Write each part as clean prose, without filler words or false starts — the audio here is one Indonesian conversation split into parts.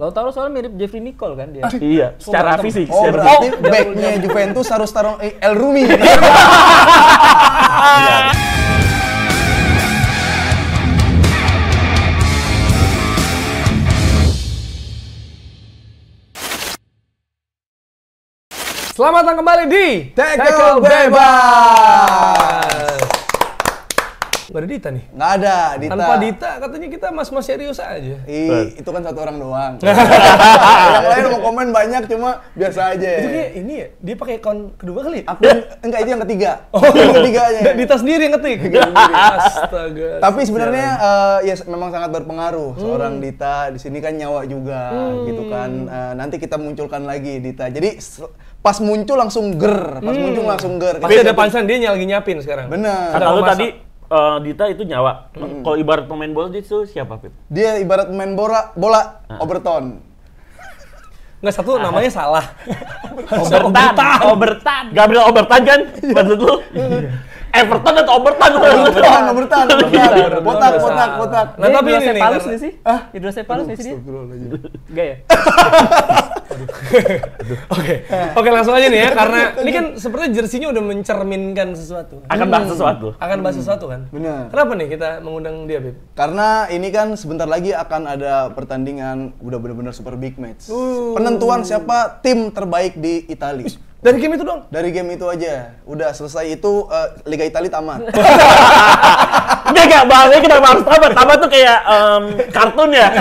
Lautaro soalnya mirip Jeffrey Nicole kan dia. Iya, secara fisik. Oh, berarti backnya Juventus harus taruh El Rumi. Selamat datang kembali di Tackle Bebas. Gak ada Dita nih? Nggak ada, Dita. Tanpa Dita katanya kita mas-mas serius aja. Itu kan satu orang doang. Yang lain mau komen banyak, cuma biasa aja. Itu kayak ini ya, dia pakai akun kedua kali? Enggak, itu yang ketiga. Oh, yang ketiganya. Dita sendiri yang ngetik? Astaga. Tapi sebenarnya ya memang sangat berpengaruh. Seorang Dita, di sini kan nyawa juga gitu kan. Nanti kita munculkan lagi Dita. Jadi pas muncul langsung ger. Pasti ada punchline, dia lagi nyapin sekarang. Bener. Kata lu tadi Dita itu nyawa. Kalau ibarat pemain bola itu siapa, Pip? Dia ibarat pemain bola Overton. Nggak, satu namanya salah. Obertan. Gabriel Obertan kan? Maksud lu? Everton atau Obertan? Obertan. Botak. Nah, tapi ini nih. Hidrosepalus nggak sih? Hidrosepalus nggak sih dia? Enggak ya? Oke, langsung aja nih ya, karena ini kan sepertinya jersinya udah mencerminkan sesuatu. Akan bahas sesuatu kan? Benar. Kenapa nih kita mengundang dia, Bib? Karena ini kan sebentar lagi akan ada pertandingan udah benar-benar super big match. Penentuan siapa tim terbaik di Italia. Dari game itu dong? Dari game itu aja. Udah selesai itu Liga Italia tamat. Enggak, bahasanya kenapa harus tamat? Tamat tuh kayak kartun ya.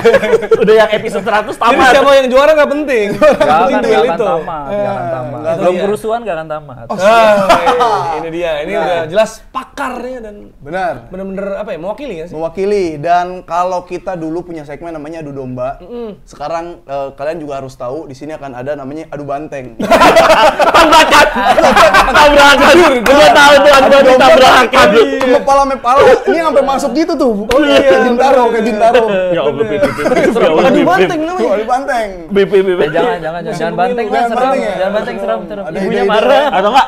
Udah yang episode 100 tamat. Jadi siapa yang juara nggak penting. Jangan tamat. Belum kerusuhan nggak akan tamat. Ini dia, ini udah jelas pakarnya dan Benar. bener-bener apa ya, mewakili ya sih? Mewakili. Dan kalau kita dulu punya segmen namanya adu domba, sekarang kalian juga harus tahu di sini akan ada namanya adu banteng. Tabrakan. Gua tahu tuh adu tabrakan. Mepala. Ini sampai masuk gitu tuh. Oh iya, Bintaro. Ya Allah, Adu banteng namanya. Adu banteng. Jangan banteng kan seram. Jangan banteng seram. Ibunya marah. Atau enggak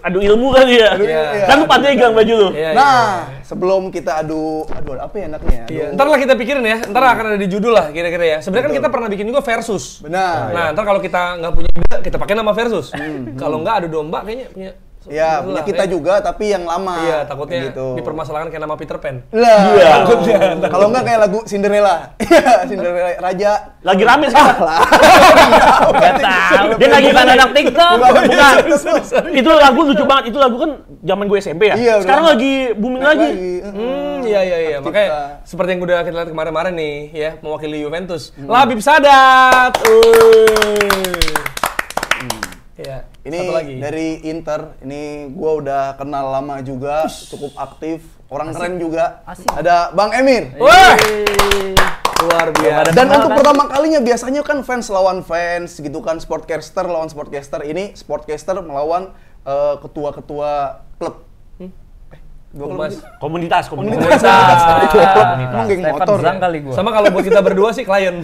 adu ilmu kan ya. Kan lu pegang baju lu. Nah, sebelum kita adu apa ya enaknya? Ntar lah kita pikirin ya, ntar akan ada di judul lah kira-kira ya. Sebenarnya kan kita pernah bikin juga versus. Benar. Nah, ntar kalau kita nggak punya ide, kita pakai nama versus. Kalau nggak adu domba kayaknya punya. Ya, punya kita juga tapi yang lama. Iya, takutnya gitu. dipermasalahkan kayak nama Peter Pan. Lah, takutnya. Kalau nggak kayak lagu Cinderella. Cinderella Raja. Lagi rame sekarang. Nggak tahu. Dia lagi kan anak TikTok. Bukan. Itu lagu lucu banget. Itu lagu kan zaman gue SMP ya. Iya, sekarang lagi booming lagi. Iya. Makanya seperti yang udah kita lihat kemarin-kemarin nih ya, mewakili Juventus. Labib Sadat. Ya, Ini satu lagi. dari Inter. Ini gua udah kenal lama juga, cukup aktif, orang keren juga. Ada Bang Emir. Wah, luar biasa. Dan untuk pertama kalinya biasanya kan fans lawan fans gitu kan, sportcaster lawan sportcaster. Ini sportcaster melawan ketua-ketua klub. Komunitas. Emang geng motor. Kali gua. Sama kalau buat kita berdua sih klien.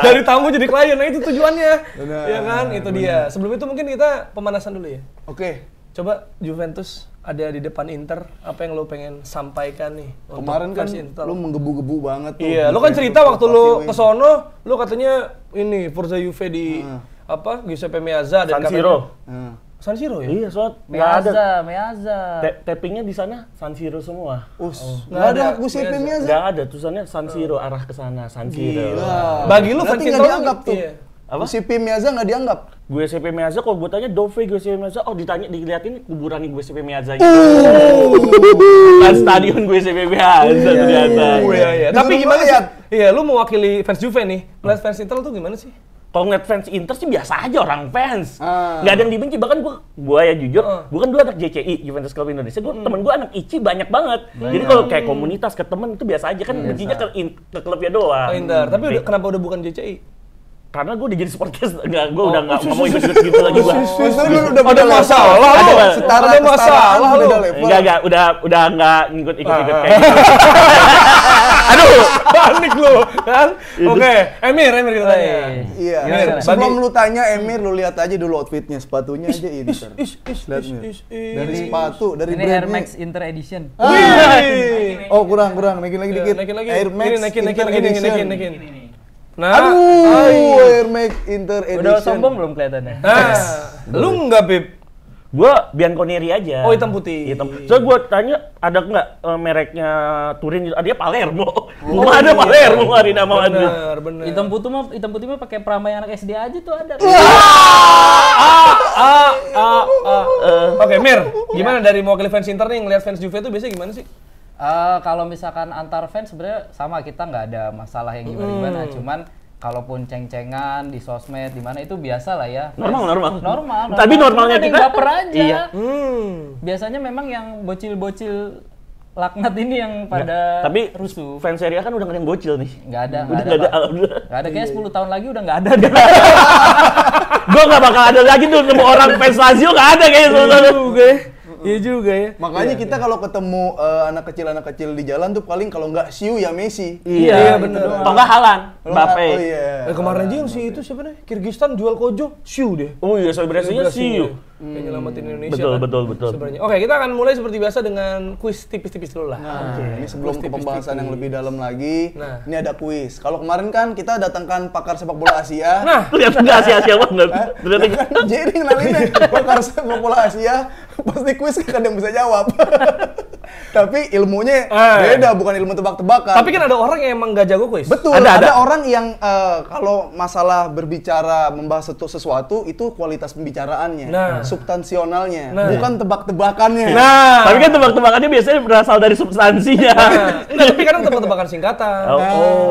Dari tamu jadi klien, nah itu tujuannya. Ya kan, itu dia. Sebelum itu mungkin kita pemanasan dulu ya. Oke. Coba Juventus ada di depan Inter, apa yang lo pengen sampaikan nih? Kemarin kan lu menggebu-gebu banget tuh. Iya, lo kan cerita waktu lo kesono, lo katanya ini Forza Juve di apa Giuseppe Meazza dan San Siro. San Siro ya? Iya, soalnya nggak ada. Meazza. Tappingnya di sana San Siro semua. Nggak ada Giuseppe Meazza. Nggak ada, tulisannya San Siro, arah ke sana, San Siro. Bagi lu fans Berarti Inter nggak dianggap tuh. Iya. Giuseppe Meazza nggak dianggap. Giuseppe Meazza, kalau gue tanya Dove Giuseppe Meazza, dilihatin kuburan Giuseppe Meazza. Kan stadion Giuseppe Meazza ternyata. Iya. Tapi gimana sih? Iya, lu mewakili fans Juve nih. Melihat fans Inter tuh gimana sih? Kalau ngeliat fans Inter sih biasa aja, orang fans. Nggak ada yang dibenci, bahkan gue ya jujur, gue kan dulu anak JCI, Juventus Club Indonesia, temen gue anak ICI banyak banget. Jadi kalau kayak komunitas ke temen itu biasa aja, kan bencinya ke klubnya doang. Inter, tapi kenapa udah bukan JCI? Karena gue udah jadi sportcast, gue udah nggak mau ikut-ikut gitu lagi gue. Ada masalah lu. Ada masalah lu. Enggak, udah nggak ngikut-ikut kayak gitu. Aduh, panik lu kan? Oke, Emir kita tanya. Iya. Sebelum lu tanya Emir, lu lihat aja dulu outfitnya, sepatunya aja Inter. Lihat Mir. Dari sepatu, dari ini Air Max Inter Edition. Oh kurang, naikin lagi dikit. Naikin lagi. Air Max Naikin. Inter Edition. Naikin. Aduh, Air Max Inter Edition. Udah sombong belum kelihatannya? Lu enggak, Bib? Gua Bianconeri aja. Oh, hitam putih. Hitam. So gua tanya ada nggak mereknya Turin? Dia Palermo. Gua ada Palermo hari nama Madrid. Bener. Hitam putih mah pakai Pramay anak SD aja tuh ada. Oke, Mir, gimana dari mewakili fans Inter nih ngelihat fans Juve itu biasanya gimana sih? Kalau misalkan antar fans sebenarnya sama, kita nggak ada masalah yang gimana-gimana, cuman kalaupun ceng-cengan di sosmed di mana itu biasa lah ya. Normal. Cuman Tapi normalnya ada yang kita baper aja. Iya. Biasanya memang yang bocil-bocil laknat ini yang pada Tapi rusuh. fans Serie A kan udah nggak ada yang bocil nih. Nggak ada. Udah. Kayaknya 10 tahun lagi udah nggak ada. Gua nggak bakal ada lagi tuh nemu orang fans Lazio, nggak ada kayaknya. Iya juga ya. Makanya kita kalau ketemu anak kecil di jalan tuh paling kalau nggak Siu ya Messi. Iya, bener. Atau nggak Haaland, Mbappe. Oh iya. Kemarin aja yang si itu siapa nih? Kirgistan jual Kojo, Siu deh. Oh iya, selebrasinya Siu. Yang nyelamatin Indonesia. Betul. Sebenarnya. Oke, kita akan mulai seperti biasa dengan kuis tipis-tipis dulu lah. Ini sebelum ke pembahasan yang lebih dalam lagi, Nah. ini ada kuis. Kalau kemarin kan kita datangkan pakar sepak bola Asia. Nah, Ternyata nggak sia-sia banget. Ternyata Jadi kenalin pakar sepak bola Asia, pasti kuis kan ada yang bisa jawab. Tapi ilmunya beda, bukan ilmu tebak-tebakan. tapi kan ada orang yang emang nggak jago kuis. Betul, Ada. ada orang yang kalau masalah berbicara membahas sesuatu itu kualitas pembicaraannya, substansionalnya, bukan tebak-tebakannya. Tapi kan tebak-tebakannya biasanya berasal dari substansinya. Enggak, tapi kadang tebak-tebakan singkatan.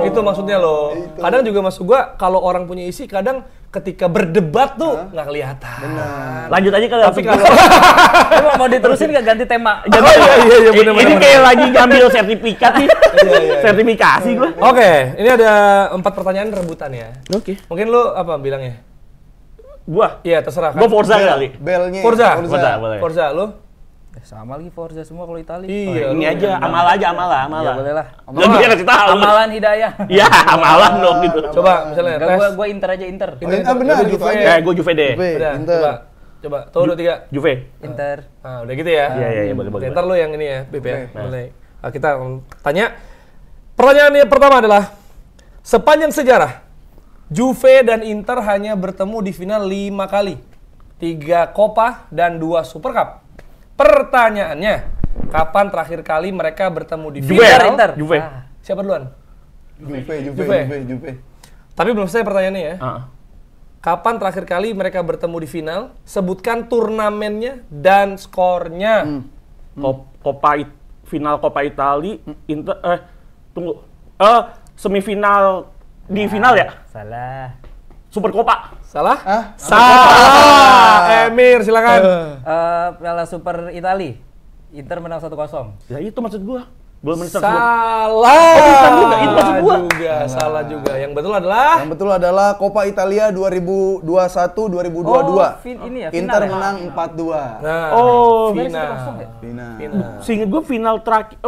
Itu maksudnya loh. Kadang juga maksud gua kalau orang punya isi kadang ketika berdebat tuh nggak kelihatan. Lanjut aja kalau Tapi kalau Emang mau diterusin nggak ganti tema? iya, bener. Ini kayak lagi ngambil sertifikat nih. Sertifikasi gua. Oke, ini ada 4 pertanyaan rebutan ya. Oke. Mungkin lu apa bilangnya? Gua Iya, terserah kan. Gua Forza kali. Belnya. Forza. Boleh. Forza lu? Sama lagi Forza semua kalau Italia. Iya, Ini aja amal Ya aja. boleh lah. Jangan dia kasih tahu. Amalan hidayah. Iya, amalan dong gitu. Coba misalnya Enggak, gua Inter aja Inter. Benar gitu Juve. aja. Gua Juve deh. Juve, Udah, Inter. coba. Tuh, 2, 3. Juve. Inter. Nah, udah gitu ya. Iya, boleh. Oke, ntar lu yang ini ya, Beb ya. Oke. Boleh. Nah, kita tanya. Pertanyaan yang pertama adalah, sepanjang sejarah, Juve dan Inter hanya bertemu di final 5 kali. 3 Copa dan 2 Super Cup. Pertanyaannya, kapan terakhir kali mereka bertemu di Juve. final? Inter. Juve. Siapa duluan? Juve. Tapi belum selesai pertanyaannya ya. Heeh. Kapan terakhir kali mereka bertemu di final? Sebutkan turnamennya dan skornya. Final Coppa Italia, Inter semifinal di final ya? Salah. Super Coppa. Salah? Hah? Salah. Emir, silakan. Piala Super Italia. Inter menang 1-0. Ya itu maksud gua. Belum menit Salah. bukan juga, itu maksud gua. Salah juga. Yang betul adalah Yang betul adalah Coppa Italia 2021-2022. Ini ya, Inter final ya? menang 4-2. nah, Final. Seinget gua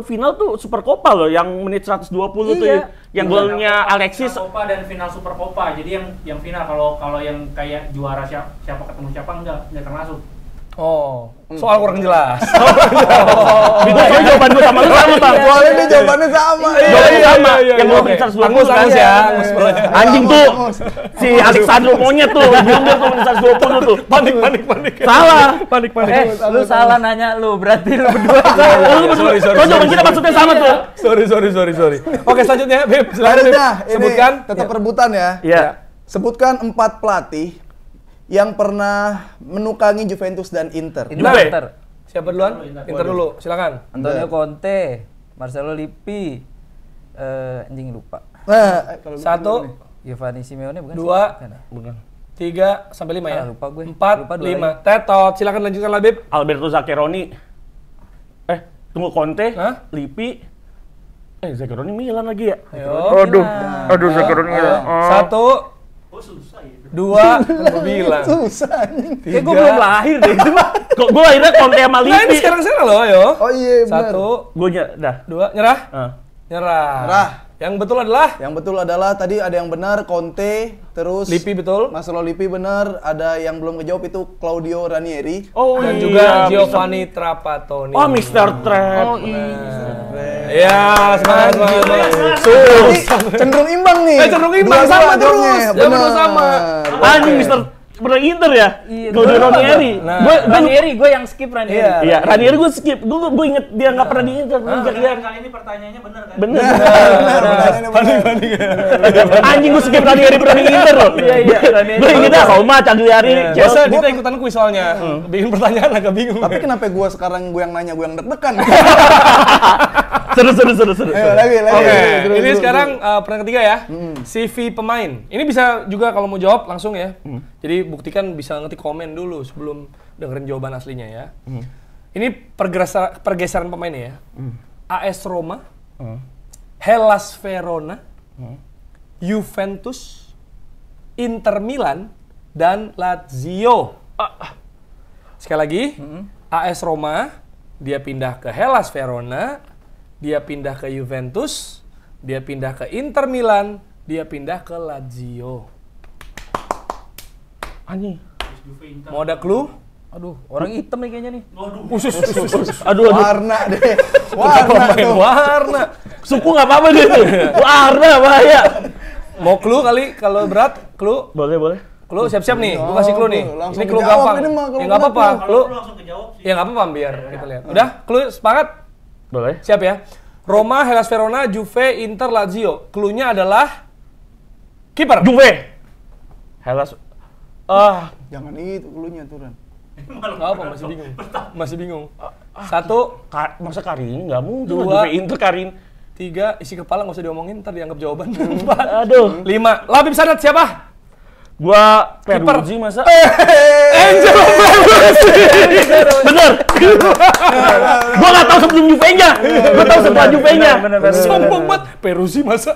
final tuh Super Coppa loh yang menit 120 tuh Iya. yang golnya Alexis. Final Copa dan final Super Copa. Jadi yang final kalau yang kayak juara siapa ketemu siapa enggak termasuk. soal kurang jelas. Itu soalnya jawaban gua sama lu sama, Bang. Soalnya dia jawabannya sama. Jawabannya sama. Yang gol Oke. menit 120 Angus kan. ya. Anjing tuh. Si Alexandro monyet tuh, blunder tuh menit 120 tuh. Panik. Salah. Panik. Lu salah nanya lu, berarti lu berdua. Sorry. Kok jawaban kita maksudnya sama tuh? Sorry. Oke, selanjutnya, Beb. Silakan, Beb. Nah, ini Sebutkan. tetap rebutan ya. Iya. Sebutkan 4 pelatih yang pernah menukangi Juventus dan Inter. Inter. Siapa duluan? Inter dulu. Silakan. Antonio Conte, Marcelo Lippi, anjing lupa. Nah, kalau 1, Giovanni Simeone bukan? 2, Bukan. 3 sampai 5 ya. Lupa gue. 4, Lupa 2 5. Tetot. Silakan lanjutkan lah, Beb. Alberto Zaccheroni. Tunggu Conte, Hah? Lippi. Zaccheroni Milan lagi ya? Ayo. Aduh Zaccheroni Milan. 1, 2, gue bilang. susah anjing. Kayak gue belum lahir deh itu mah. Kok gue akhirnya Conte sama Nah, ini Lippi? sekarang loh, ayo. Oh iya benar. 1, Gue dah. 2, nyerah. Nyerah. Yang betul adalah Yang betul adalah tadi ada yang benar Conte, terus Lippi betul. Marcelo Lippi benar, ada yang belum kejawab itu Claudio Ranieri. Oh Dan iya. juga Giovanni Trapattoni. Oh Mr. Trap. Oh iya. Iya, semangat. Berarti cenderung imbang nih. Cenderung imbang, Dua-dua sama terus. jawabnya. Jawabnya sama. Anjing Mister pernah Inter ya? Iya, Gol Ranieri. Gue Ranieri, gue yang skip Ranieri. Iya, Ranieri gue skip. Gue inget dia nggak pernah di Inter. Kali ini pertanyaannya bener kan? Bener. Banding. Anjing gue skip Ranieri pernah di Inter loh. Iya, Ranieri. Gue inget dah Roma, Cagliari, Biasa Chelsea. Dita ikutan kuis soalnya. Bikin pertanyaan agak bingung. Tapi kenapa gua sekarang yang nanya, gua yang deg-degan? Seru. Ayo lagi. Oke, Terus, ini terus, sekarang pertanyaan ketiga ya. CV pemain. Ini bisa juga kalau mau jawab langsung ya. Jadi buktikan bisa ngetik komen dulu sebelum dengerin jawaban aslinya ya. Ini pergeseran pemainnya ya. AS Roma, Hellas Verona, Juventus, Inter Milan, dan Lazio. Sekali lagi, AS Roma, dia pindah ke Hellas Verona, dia pindah ke Juventus, dia pindah ke Inter Milan, dia pindah ke Lazio. Anjing. Mau ada clue? Aduh, orang hitam nih kayaknya nih. Aduh. Warna deh. Pemain warna. Suku nggak apa-apa dia tuh. Warna bahaya. Mau clue kali kalau berat? Clue? Boleh. Clue siap-siap nih, gue kasih clue nih. Langsung Ini clue kejawab gampang. ini mah, kalau Ya nggak apa-apa, berat clue. langsung kejawab sih. Ya nggak apa-apa biar kita lihat. Udah, clue sepakat? Boleh. Siap ya. Roma, Hellas Verona, Juve, Inter, Lazio. Clue-nya adalah kiper. Juve. Hellas. Jangan itu dulunya tuh, Ran. Nggak apa, masih bingung. Satu, Masa Karin nggak mungkin. Dua. Juve Inter Karin. 3, isi kepala nggak usah diomongin, ntar dianggap jawaban. 4, Aduh. 5. Labib Sadat siapa? Gua Kiper. Peruzzi masa. Angel Bener. Gua nggak tahu sebelum Juve-nya. Gua tahu setelah Juve-nya. Sombong banget. Peruzzi masa?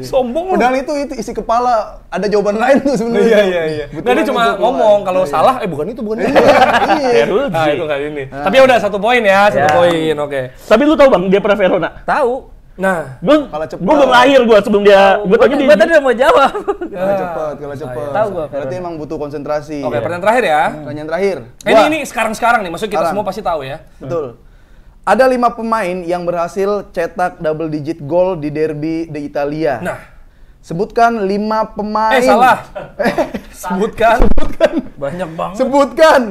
Sombong lu. Padahal itu isi kepala ada jawaban lain tuh sebenarnya. Iya. Betulan Nah, dia cuma itu keluar. ngomong kalau Iya. salah, bukan itu. Iya. Peruzzi. Nah, itu kali ini. Tapi ya udah 1 poin ya, 1 poin. Oke. Tapi lu tahu Bang, dia pernah Verona. Tahu. Nah, Kalah cepet. Gua belum lahir sebelum dia. Gua taunya Gue dia. tadi udah mau jawab. Kalah cepet. Tahu gua, Berarti emang butuh konsentrasi. oke, pertanyaan terakhir ya. Pertanyaan terakhir. Ini sekarang nih, maksudnya kita Sekarang. semua pasti tahu ya. Betul. Ada 5 pemain yang berhasil cetak double digit gol di derby di Italia. Nah, Sebutkan 5 pemain. salah. Sebutkan. Banyak banget. Sebutkan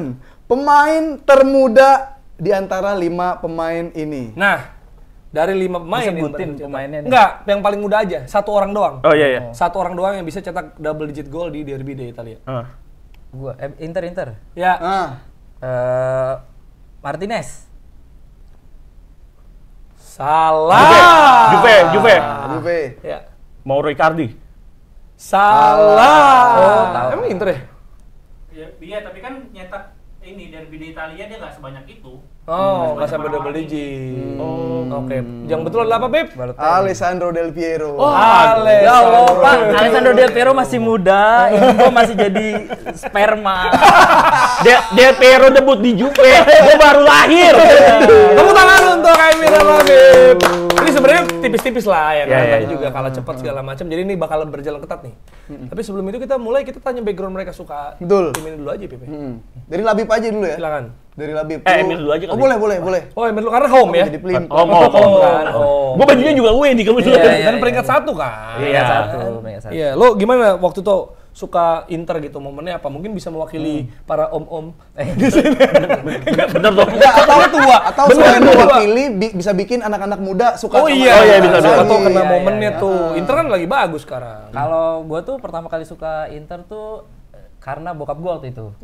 pemain termuda di antara 5 pemain ini. Nah, dari 5 pemain yang Disebutin bercetak. pemainnya nih. Enggak, yang paling muda aja. 1 orang doang. Oh iya. 1 orang doang yang bisa cetak double digit gol di derby di Italia. Gua Inter. Ya. Martinez. Salah. Juve. Juve. Ya. Mauro Icardi. Salah. Oh, tahu. Emang Inter ya? Iya, tapi kan nyetak ini derby di Italia dia nggak sebanyak itu. Oh, nggak sampai double digit. Oke. Yang betul adalah apa, Beb? Alessandro Del Piero. Oh, Ya Allah, Pak. Alessandro Del Piero masih muda, Inigo masih jadi sperma. Del Piero debut di Juve. Gua baru lahir. Tepuk tangan untuk Emir Habib. Ini sebenarnya tipis-tipis lah ya kan. Iya. Tadi juga kalah cepat segala macam. Jadi ini bakalan berjalan ketat nih. Tapi sebelum itu kita tanya background mereka suka. Betul. Tim ini dulu aja, Pepe. Dari Labib aja dulu ya. Silakan. Dari Labib. Emir dulu aja Oh, kali. boleh. Oh, Emir dulu karena home ya. Jadi pelin. Home kan. Oh. Gua bajunya juga UE nih kebetulan. Iya. Dan peringkat 1 kan. Peringkat satu. Iya, lo gimana waktu itu suka Inter gitu momennya apa? Mungkin bisa mewakili para om-om di sini. Bener dong. Atau tua. Atau Bener, selain tua. mewakili bisa bikin anak-anak muda suka Oh sama iya, Inter. bisa. Atau kena Iya, momennya iya. tuh. Inter kan lagi bagus sekarang. Kalau gua tuh pertama kali suka Inter tuh karena bokap gua waktu itu.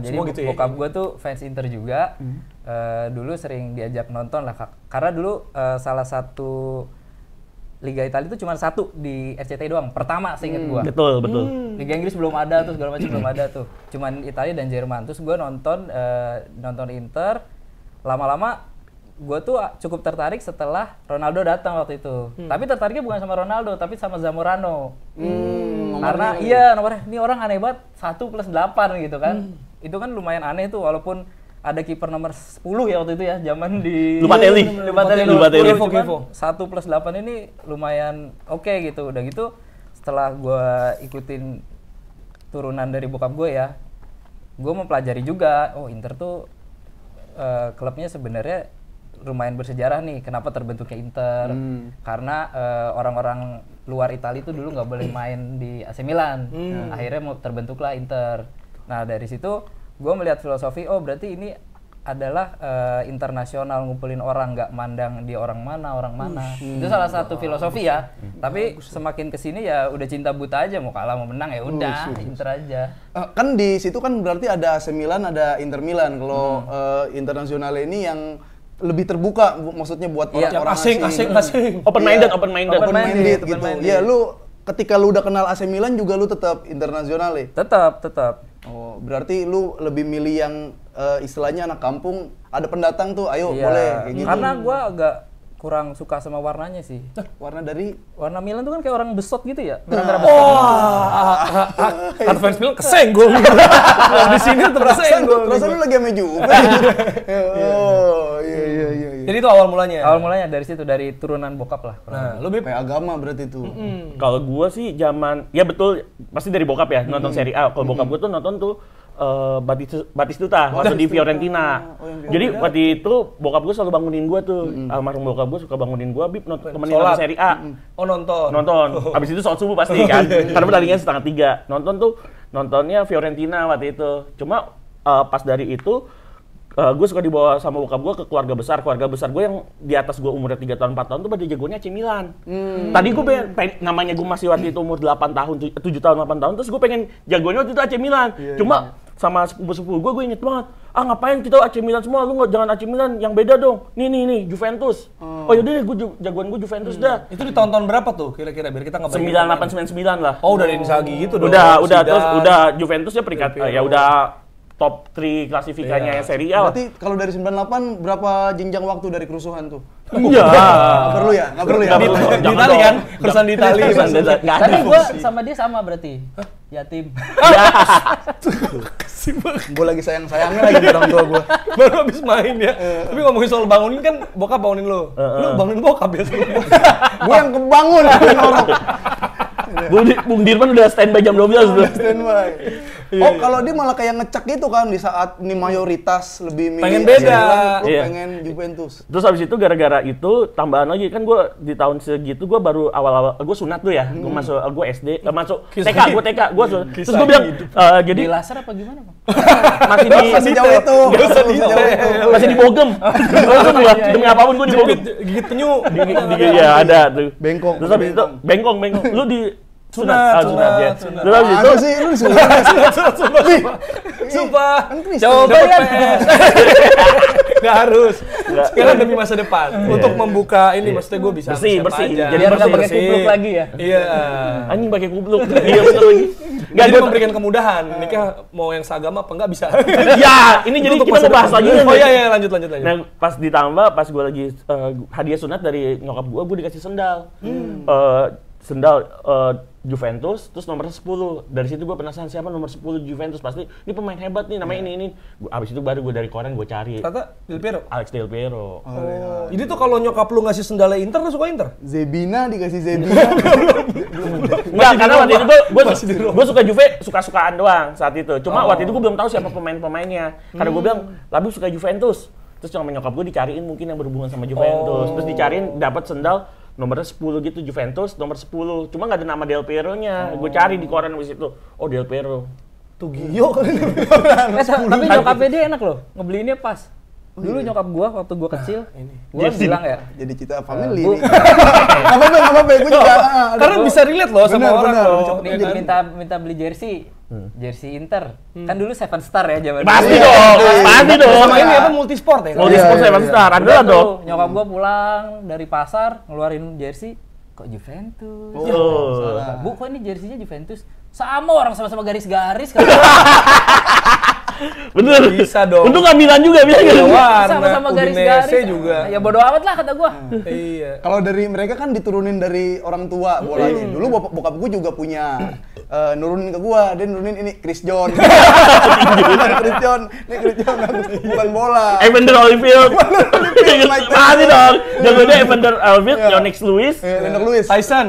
Jadi semua gitu ya? bokap gua tuh fans Inter juga. Dulu sering diajak nonton lah, karena dulu salah satu Liga Italia itu cuma 1 di RCTI doang. Pertama seinget gua. Betul. Liga Inggris belum ada tuh, segala macam belum ada tuh. Cuman Italia dan Jerman. Terus gua nonton Inter. Lama-lama gue tuh cukup tertarik setelah Ronaldo datang waktu itu. Tapi tertariknya bukan sama Ronaldo, tapi sama Zamorano. Karena nomornya ini orang aneh banget, 1+8 gitu kan. Itu kan lumayan aneh tuh, walaupun ada kiper nomor 10 ya waktu itu ya, zaman di Lupatelli. Lupatelli. Cuman 1+8 ini lumayan oke gitu. Udah gitu setelah gue ikutin turunan dari bokap gue ya, gue mempelajari juga, oh Inter tuh klubnya sebenarnya lumayan bersejarah nih kenapa terbentuknya Inter. Karena orang-orang luar Italia itu dulu nggak boleh main di AC Milan. Nah, akhirnya terbentuklah Inter. Nah dari situ gue melihat filosofi, oh berarti ini adalah internasional, ngumpulin orang, nggak mandang dia orang mana. Itu salah satu filosofi ya. Tapi semakin kesini ya udah cinta buta aja, mau kalah mau menang ya udah Inter aja. Kan di situ kan berarti ada AC Milan, ada Inter Milan. Kalau internasional ini yang lebih terbuka, maksudnya buat orang-orang asing. Open minded. Gitu. Ya lu ketika lu udah kenal AC Milan juga lu tetap internasional ya? Tetap. Oh, berarti lu lebih milih yang istilahnya anak kampung, ada pendatang tuh, ayo boleh kayak gitu. Karena gua agak kurang suka sama warnanya sih. Warna Milan tuh kan kayak orang besot gitu ya. Merah-merah besot. Kan fans Milan kesenggol. Di sini tuh kesenggol. Perasaan lu lagi sama Juve. Oh, iya. Jadi itu awal mulanya. Awal mulanya dari situ, dari turunan bokap lah. Nah, lu Bib? Kayak agama berarti tuh. Kalau gua sih zaman, ya betul, pasti dari bokap ya, nonton Serie A. Kalau bokap gua tuh nonton tuh Batistuta waktu di Fiorentina. Jadi waktu itu bokap gua selalu bangunin gua tuh. Almarhum bokap gua suka bangunin gua, Bib temenin nonton Serie A. Oh nonton. Habis itu sholat subuh pasti kan. Karena pertandingan 2:30. Nontonnya Fiorentina waktu itu. Cuma pas dari itu gue suka dibawa sama bokap gue ke keluarga besar gue yang di atas gue umurnya 3 tahun 4 tahun tuh pada jagonya AC Milan. Tadi gue namanya gue masih waktu itu umur 8 tahun 7 tahun 8 tahun, terus gue pengen jagonya waktu itu AC Milan. Cuma sama sepupu gue inget banget, ngapain kita AC Milan semua, lu jangan AC Milan, yang beda dong. Nih Juventus. Oh yaudah deh, jagoan gue Juventus dah. Itu di tahun-tahun berapa tuh kira-kira biar kita nggak 98 99 lah. Oh udah Inzaghi gitu dong. Udah terus udah Juventus ya peringkat ya udah top 3 klasifikasinya Serie A. Berarti kalau dari 98 berapa jenjang waktu dari kerusuhan tuh? Iya. Nggak perlu ya. Di Itali kan? Kerusuhan di Itali. Tapi gue sama dia sama berarti. Yatim. Gue lagi sayang-sayangnya lagi orang tua gue. Baru habis main ya. Tapi ngomongin soal bangunin kan bokap bangunin lo. Lu bangunin bokap ya sebelum. Gue yang kebangun orang. Bung Dirman udah standby jam 12 tuh. Standby. Oh, kalau dia malah kayak ngecek gitu kan di saat ini mayoritas lebih milih pengen beda. Gue pengen Juventus. Terus habis itu gara-gara itu tambahan lagi kan gue di tahun segitu gue baru awal-awal gue sunat tuh ya. Gue SD masuk TK, gue sunat. Terus gue bilang jadi Di laser apa gimana, Bang? Masih jauh itu. Masih di Bogem. Demi apapun gue di Bogem. Gigit penyu. Iya ada tuh. Bengkok. Terus habis itu bengkong. Lu di Sunat. Terus habis itu sih lu sunat. Sumpah. Kristen. Coba ya. Nggak harus. Sekarang demi masa depan. Untuk membuka ini maksudnya gue bisa bersih. Jadi Jadi nggak pakai bersih. kupluk lagi ya. Iya. Anjing pakai kupluk. Iya bener lagi. Nggak, dia memberikan kemudahan. Nikah mau yang seagama apa nggak bisa. Ya, ini jadi kita mau bahas lagi. Oh iya, lanjut. Nah, pas ditambah, pas gue lagi hadiah sunat dari nyokap gue dikasih sendal. Sendal Juventus, terus nomor 10. Dari situ gue penasaran siapa nomor 10 Juventus. Pasti ini pemain hebat nih, namanya ini. Abis itu baru gue dari koran gue cari. Ternyata Del Piero. Alex Del Piero. Oh. Jadi tuh kalau nyokap lu ngasih sendalnya Inter, lu suka Inter? Zebina dikasih Zebina. Enggak, karena waktu itu gue suka Juve, suka-sukaan doang saat itu. Cuma waktu itu gue belum tahu siapa pemain-pemainnya. Karena gue bilang, Labu suka Juventus. Terus sama nyokap gue dicariin mungkin yang berhubungan sama Juventus. Terus dicariin dapat sendal nomornya 10 gitu, Juventus nomor 10. Cuma nggak ada nama Del Piero-nya. Gue cari di koran habis itu. Oh, Del Piero. Tuh Gio kan. Tapi nyokapnya dia enak loh, ngebeliinnya pas. Dulu nyokap gua waktu gua kecil, gua bilang ya. Jadi cita family nih. Apa-apa, gue juga. Karena bisa relate loh sama orang loh. Minta beli jersey. Jersey Inter. Kan dulu 7 Star ya zaman Pasti dong. Sama ini apa multisport ya? Multisport 7 Star. Ada dong. Nyokap gua pulang dari pasar ngeluarin jersey, kok Juventus? Bu, kok ini jersinya Juventus? Sama orang sama-sama garis-garis kan. Bener. Bisa dong. Untuk Milan juga bisa gitu. Sama-sama garis-garis juga. Ya bodo amat lah kata gua. Iya. Kalau dari mereka kan diturunin dari orang tua bolanya. Dulu bokap gue juga punya nurunin ke gua, dia nurunin ini Chris John. Chris John bukan bola. Evander Holyfield. Masih dong. Jagonya Evander Holyfield, Yonex Lewis, Tyson.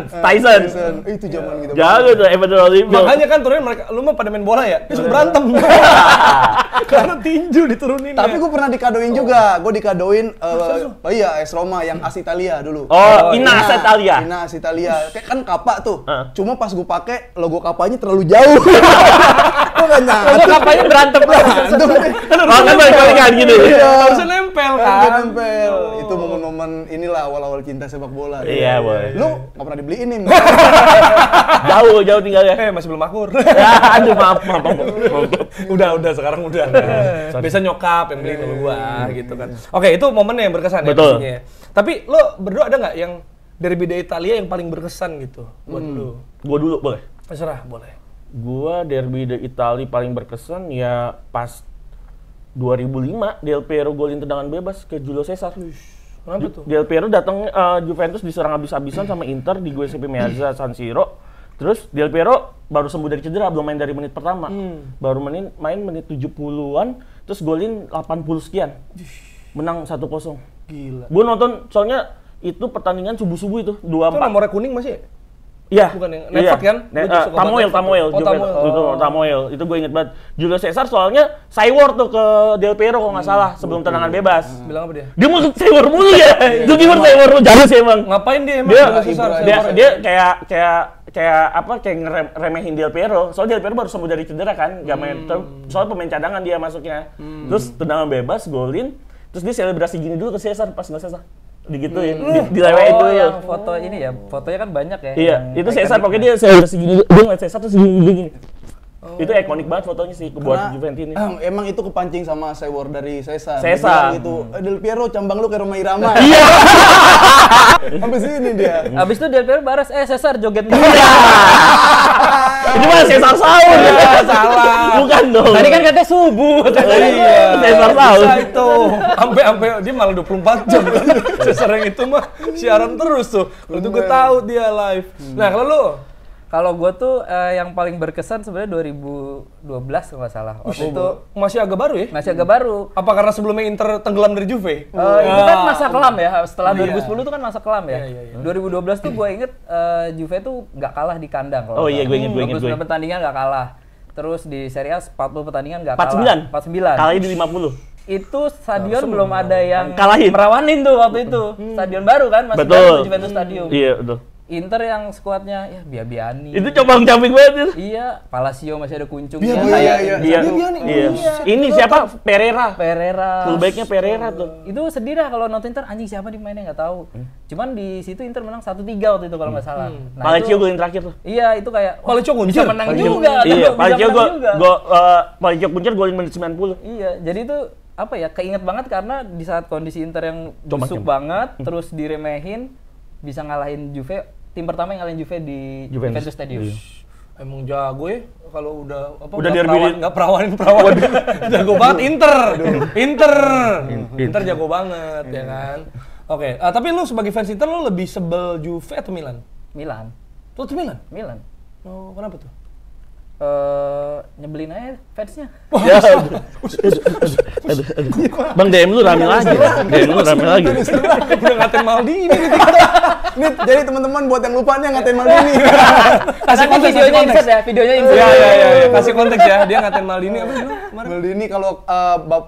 Itu zaman gitu. Jago tuh Evander Holyfield. Makanya kan turunin mereka, lu mah pada main bola ya? Dia suka berantem. Karena tinju diturunin. Tapi gue pernah dikadoin juga. Gue dikadoin iya AS Roma yang AS Italia dulu. Ina AS Italia. Ina AS Italia. Kayak kan kapak tuh. Cuma pas gue pakai logo kapaknya terlalu jauh. Gue gak nyangka. Logo kapaknya berantem lah. Kan balik-balikan gitu. Harusnya nempel kan. Nempel. Itu momen-momen inilah awal-awal cinta sepak bola. Iya, boleh. Lu gak pernah dibeliin nih. Jauh tinggalnya. Masih belum akur. Aduh, maaf. Udah sekarang udah. Biasa nyokap yang beli dulu gua gitu kan. Oke, itu momennya yang berkesan Betul. ya pastinya. Tapi lo berdua ada nggak yang derby de Italia yang paling berkesan gitu buat lo? Gua dulu boleh. Terserah, boleh. Gua derby de Italia paling berkesan ya pas 2005 Del Piero golin tendangan bebas ke Julio Cesar. Kenapa tuh? Del Piero datang Juventus diserang habis-habisan sama Inter di Giuseppe Meazza San Siro. Terus Del Piero baru sembuh dari cedera, belum main dari menit pertama. Baru main menit 70-an, terus golin 80 sekian. Menang 1-0. Gila. Gua nonton soalnya itu pertandingan subuh-subuh itu 2-4. Itu nomornya kuning masih? Iya. Bukan yang Nedved kan? Gua juga suka Tamoil. banget Nedved. Itu Tamoil. Itu gue inget banget. Julio Cesar soalnya Cywar tuh ke Del Piero kalau nggak salah sebelum tendangan bebas. Bilang apa dia? Dia mau Cywar mulu ya. Itu gimana Cywar mulu jago sih emang. Ngapain dia emang? Dia Julio Cesar? dia kayak ngeremehin Del Piero. Soalnya Del Piero baru sembuh dari cedera kan, nggak main. Soalnya pemain cadangan dia masuknya. Terus tendangan bebas, golin. Terus dia selebrasi gini dulu ke Cesar pas nggak Cesar. Digituin, dilewain itu ya. Yang foto ini ya, fotonya kan banyak ya. Iya, itu Cesar pokoknya dia selebrasi gini. Dia ngeliat Cesar terus gini. Itu ikonik banget fotonya sih buat Juventus ini. Emang itu kepancing sama Cewar dari Cesar. Cesar. Itu Del Piero cambang lu kayak Roma Irama. Iya. Sampai sini dia. Abis itu Del Piero baras, Cesar joget. Itu mah Cesar sahur ya. Salah. Bukan dong. Tadi kan katanya subuh. Iya, Cesar sahur. Bisa itu. Sampai dia malah 24 jam. Cesar yang itu mah siaran terus tuh. Kalau itu gue tahu dia live. Nah, kalau lu Kalau gue tuh yang paling berkesan sebenarnya 2012 kalau nggak salah. Waktu itu masih agak baru ya? masih agak baru. Apa karena sebelumnya Inter tenggelam dari Juve? Itu kan masa kelam ya. Setelah 2010 tuh kan masa kelam ya. 2012 tuh gue inget Juve tuh nggak kalah di kandang. Oh iya, gue inget. 29 pertandingan nggak kalah. Terus di Serie A 40 pertandingan nggak kalah. 49. 49. Kalahnya di 50. Itu stadion belum ada yang Kalahin. merawanin tuh waktu itu. Stadion baru kan, masih Betul. baru Juventus Stadium. Iya, betul. Inter yang skuadnya ya Biabiani. Itu cabang-cabing banget itu. Iya, Palacio masih ada kuncungnya. Iya. Iya. Ini siapa? Pereira. Fullbacknya Pereira tuh. Itu sedih dah kalau nonton Inter, anjing siapa di mainnya nggak tahu. Cuman di situ Inter menang 1-3 waktu itu kalau nggak salah. Nah, Palacio itu- golin terakhir tuh. Iya, itu kayak Palacio bisa kuncir. menang juga. Iya, bisa Palacio menang juga. Palacio kuncir golin menit 90. Iya, jadi itu apa ya, keinget banget karena di saat kondisi Inter yang Coba, busuk banget, terus diremehin, bisa ngalahin Juve, tim pertama yang ngalahin Juve di Juventus Stadium. Iya. Emang jago ya kalau udah apa Udah derby nggak perawan jago banget Inter jago banget ya kan. Oke, tapi lu sebagai fans Inter lu lebih sebel Juve atau Milan? Milan. Lu tuh Milan? Milan. Oh, kenapa tuh? Nyebelin aja fansnya. Ya. Aduh. Bang DM lu rame lagi. DM lu rame lagi. Udah ngatain Maldini. Nih, jadi teman-teman buat yang lupa nih yang ngatain Maldini. Kasih konteks, videonya insert ya, videonya insert. Iya. Kasih konteks ya. Dia ngatain Maldini apa dulu? Kemarin? Maldini kalau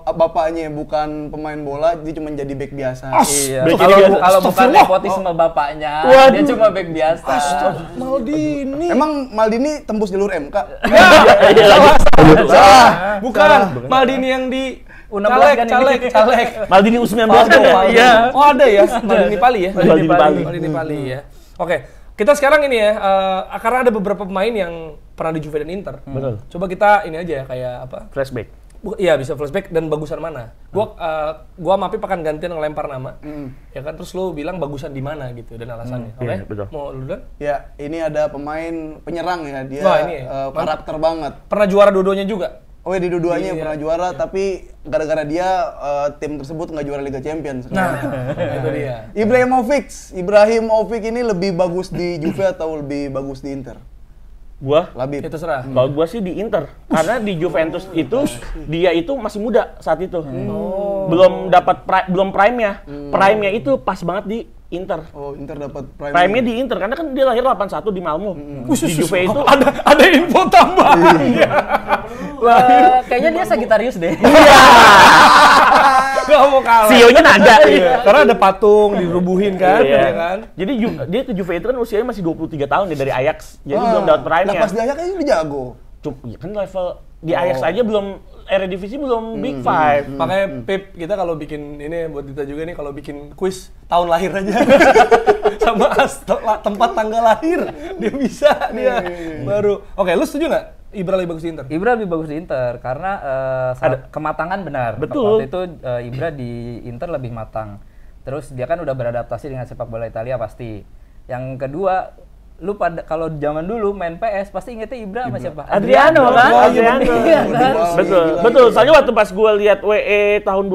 bapaknya bukan pemain bola, dia cuma jadi back biasa. Iya. Back Kalau kiri biasa. kalau bukan nepotisme bapaknya, Waduh. dia cuma back biasa. Maldini. Emang Maldini tembus jalur MK? Salah. Bukan. Maldini yang di U16 kan ini. caleg. Maldini U19 kan ya? Iya. Oh ada ya, Maldini Pali ya? Maldini Pali. Maldini Pali ya. Oke, kita sekarang ini ya, karena ada beberapa pemain yang pernah di Juve dan Inter. Betul. Coba kita ini aja kayak apa? Flashback. Iya bisa flashback dan bagusan mana? Gua sama Pip akan gantian ngelempar nama. Ya kan terus lu bilang bagusan di mana gitu dan alasannya. Oke? Iya, betul. Mau lu duluan? Ya, ini ada pemain penyerang ya, dia Wah, ini karakter banget. Pernah juara dua-duanya juga? Oh ya, di dua-duanya Iya. pernah juara, tapi gara-gara dia tim tersebut nggak juara Liga Champions. Nah, itu dia. Ibrahimovic ini lebih bagus di Juve atau lebih bagus di Inter? Gua Labib. Itu serah. Kalau gua sih di Inter, karena di Juventus itu dia itu masih muda saat itu, belum dapat belum prime-nya, prime-nya itu pas banget di Inter. Oh, Inter dapat prime. Prime-nya di Inter karena kan dia lahir 81 di Malmo. Di Juve itu ada info tambahan. Kayaknya dia Sagittarius deh. Gak mau kalah. CEO-nya naga. Karena ada patung dirubuhin kan, Iya. ya kan? Jadi dia ke Juve itu kan usianya masih 23 tahun ya dari Ajax. Jadi belum dapat prime-nya. Nah, pas di Ajax kan udah jago. Ya kan level di Ajax aja belum Eredivisie belum Big Five. Makanya Pip, kita kalau bikin ini buat Dita juga nih, kalau bikin kuis tahun lahir aja. Sama tempat tanggal lahir. Dia bisa, dia baru. Oke, lu setuju nggak? Ibra lebih bagus di Inter? Ibra lebih bagus di Inter karena kematangan benar. Betul. Waktu itu Ibra di Inter lebih matang. Terus dia kan udah beradaptasi dengan sepak bola Italia pasti. Yang kedua, lu pada kalau zaman dulu main PS pasti ingetnya Ibra sama siapa? Adriano kan? Oh, Adriano. iya, kan? Betul, Gila, betul. gila. Soalnya waktu pas gue lihat WE tahun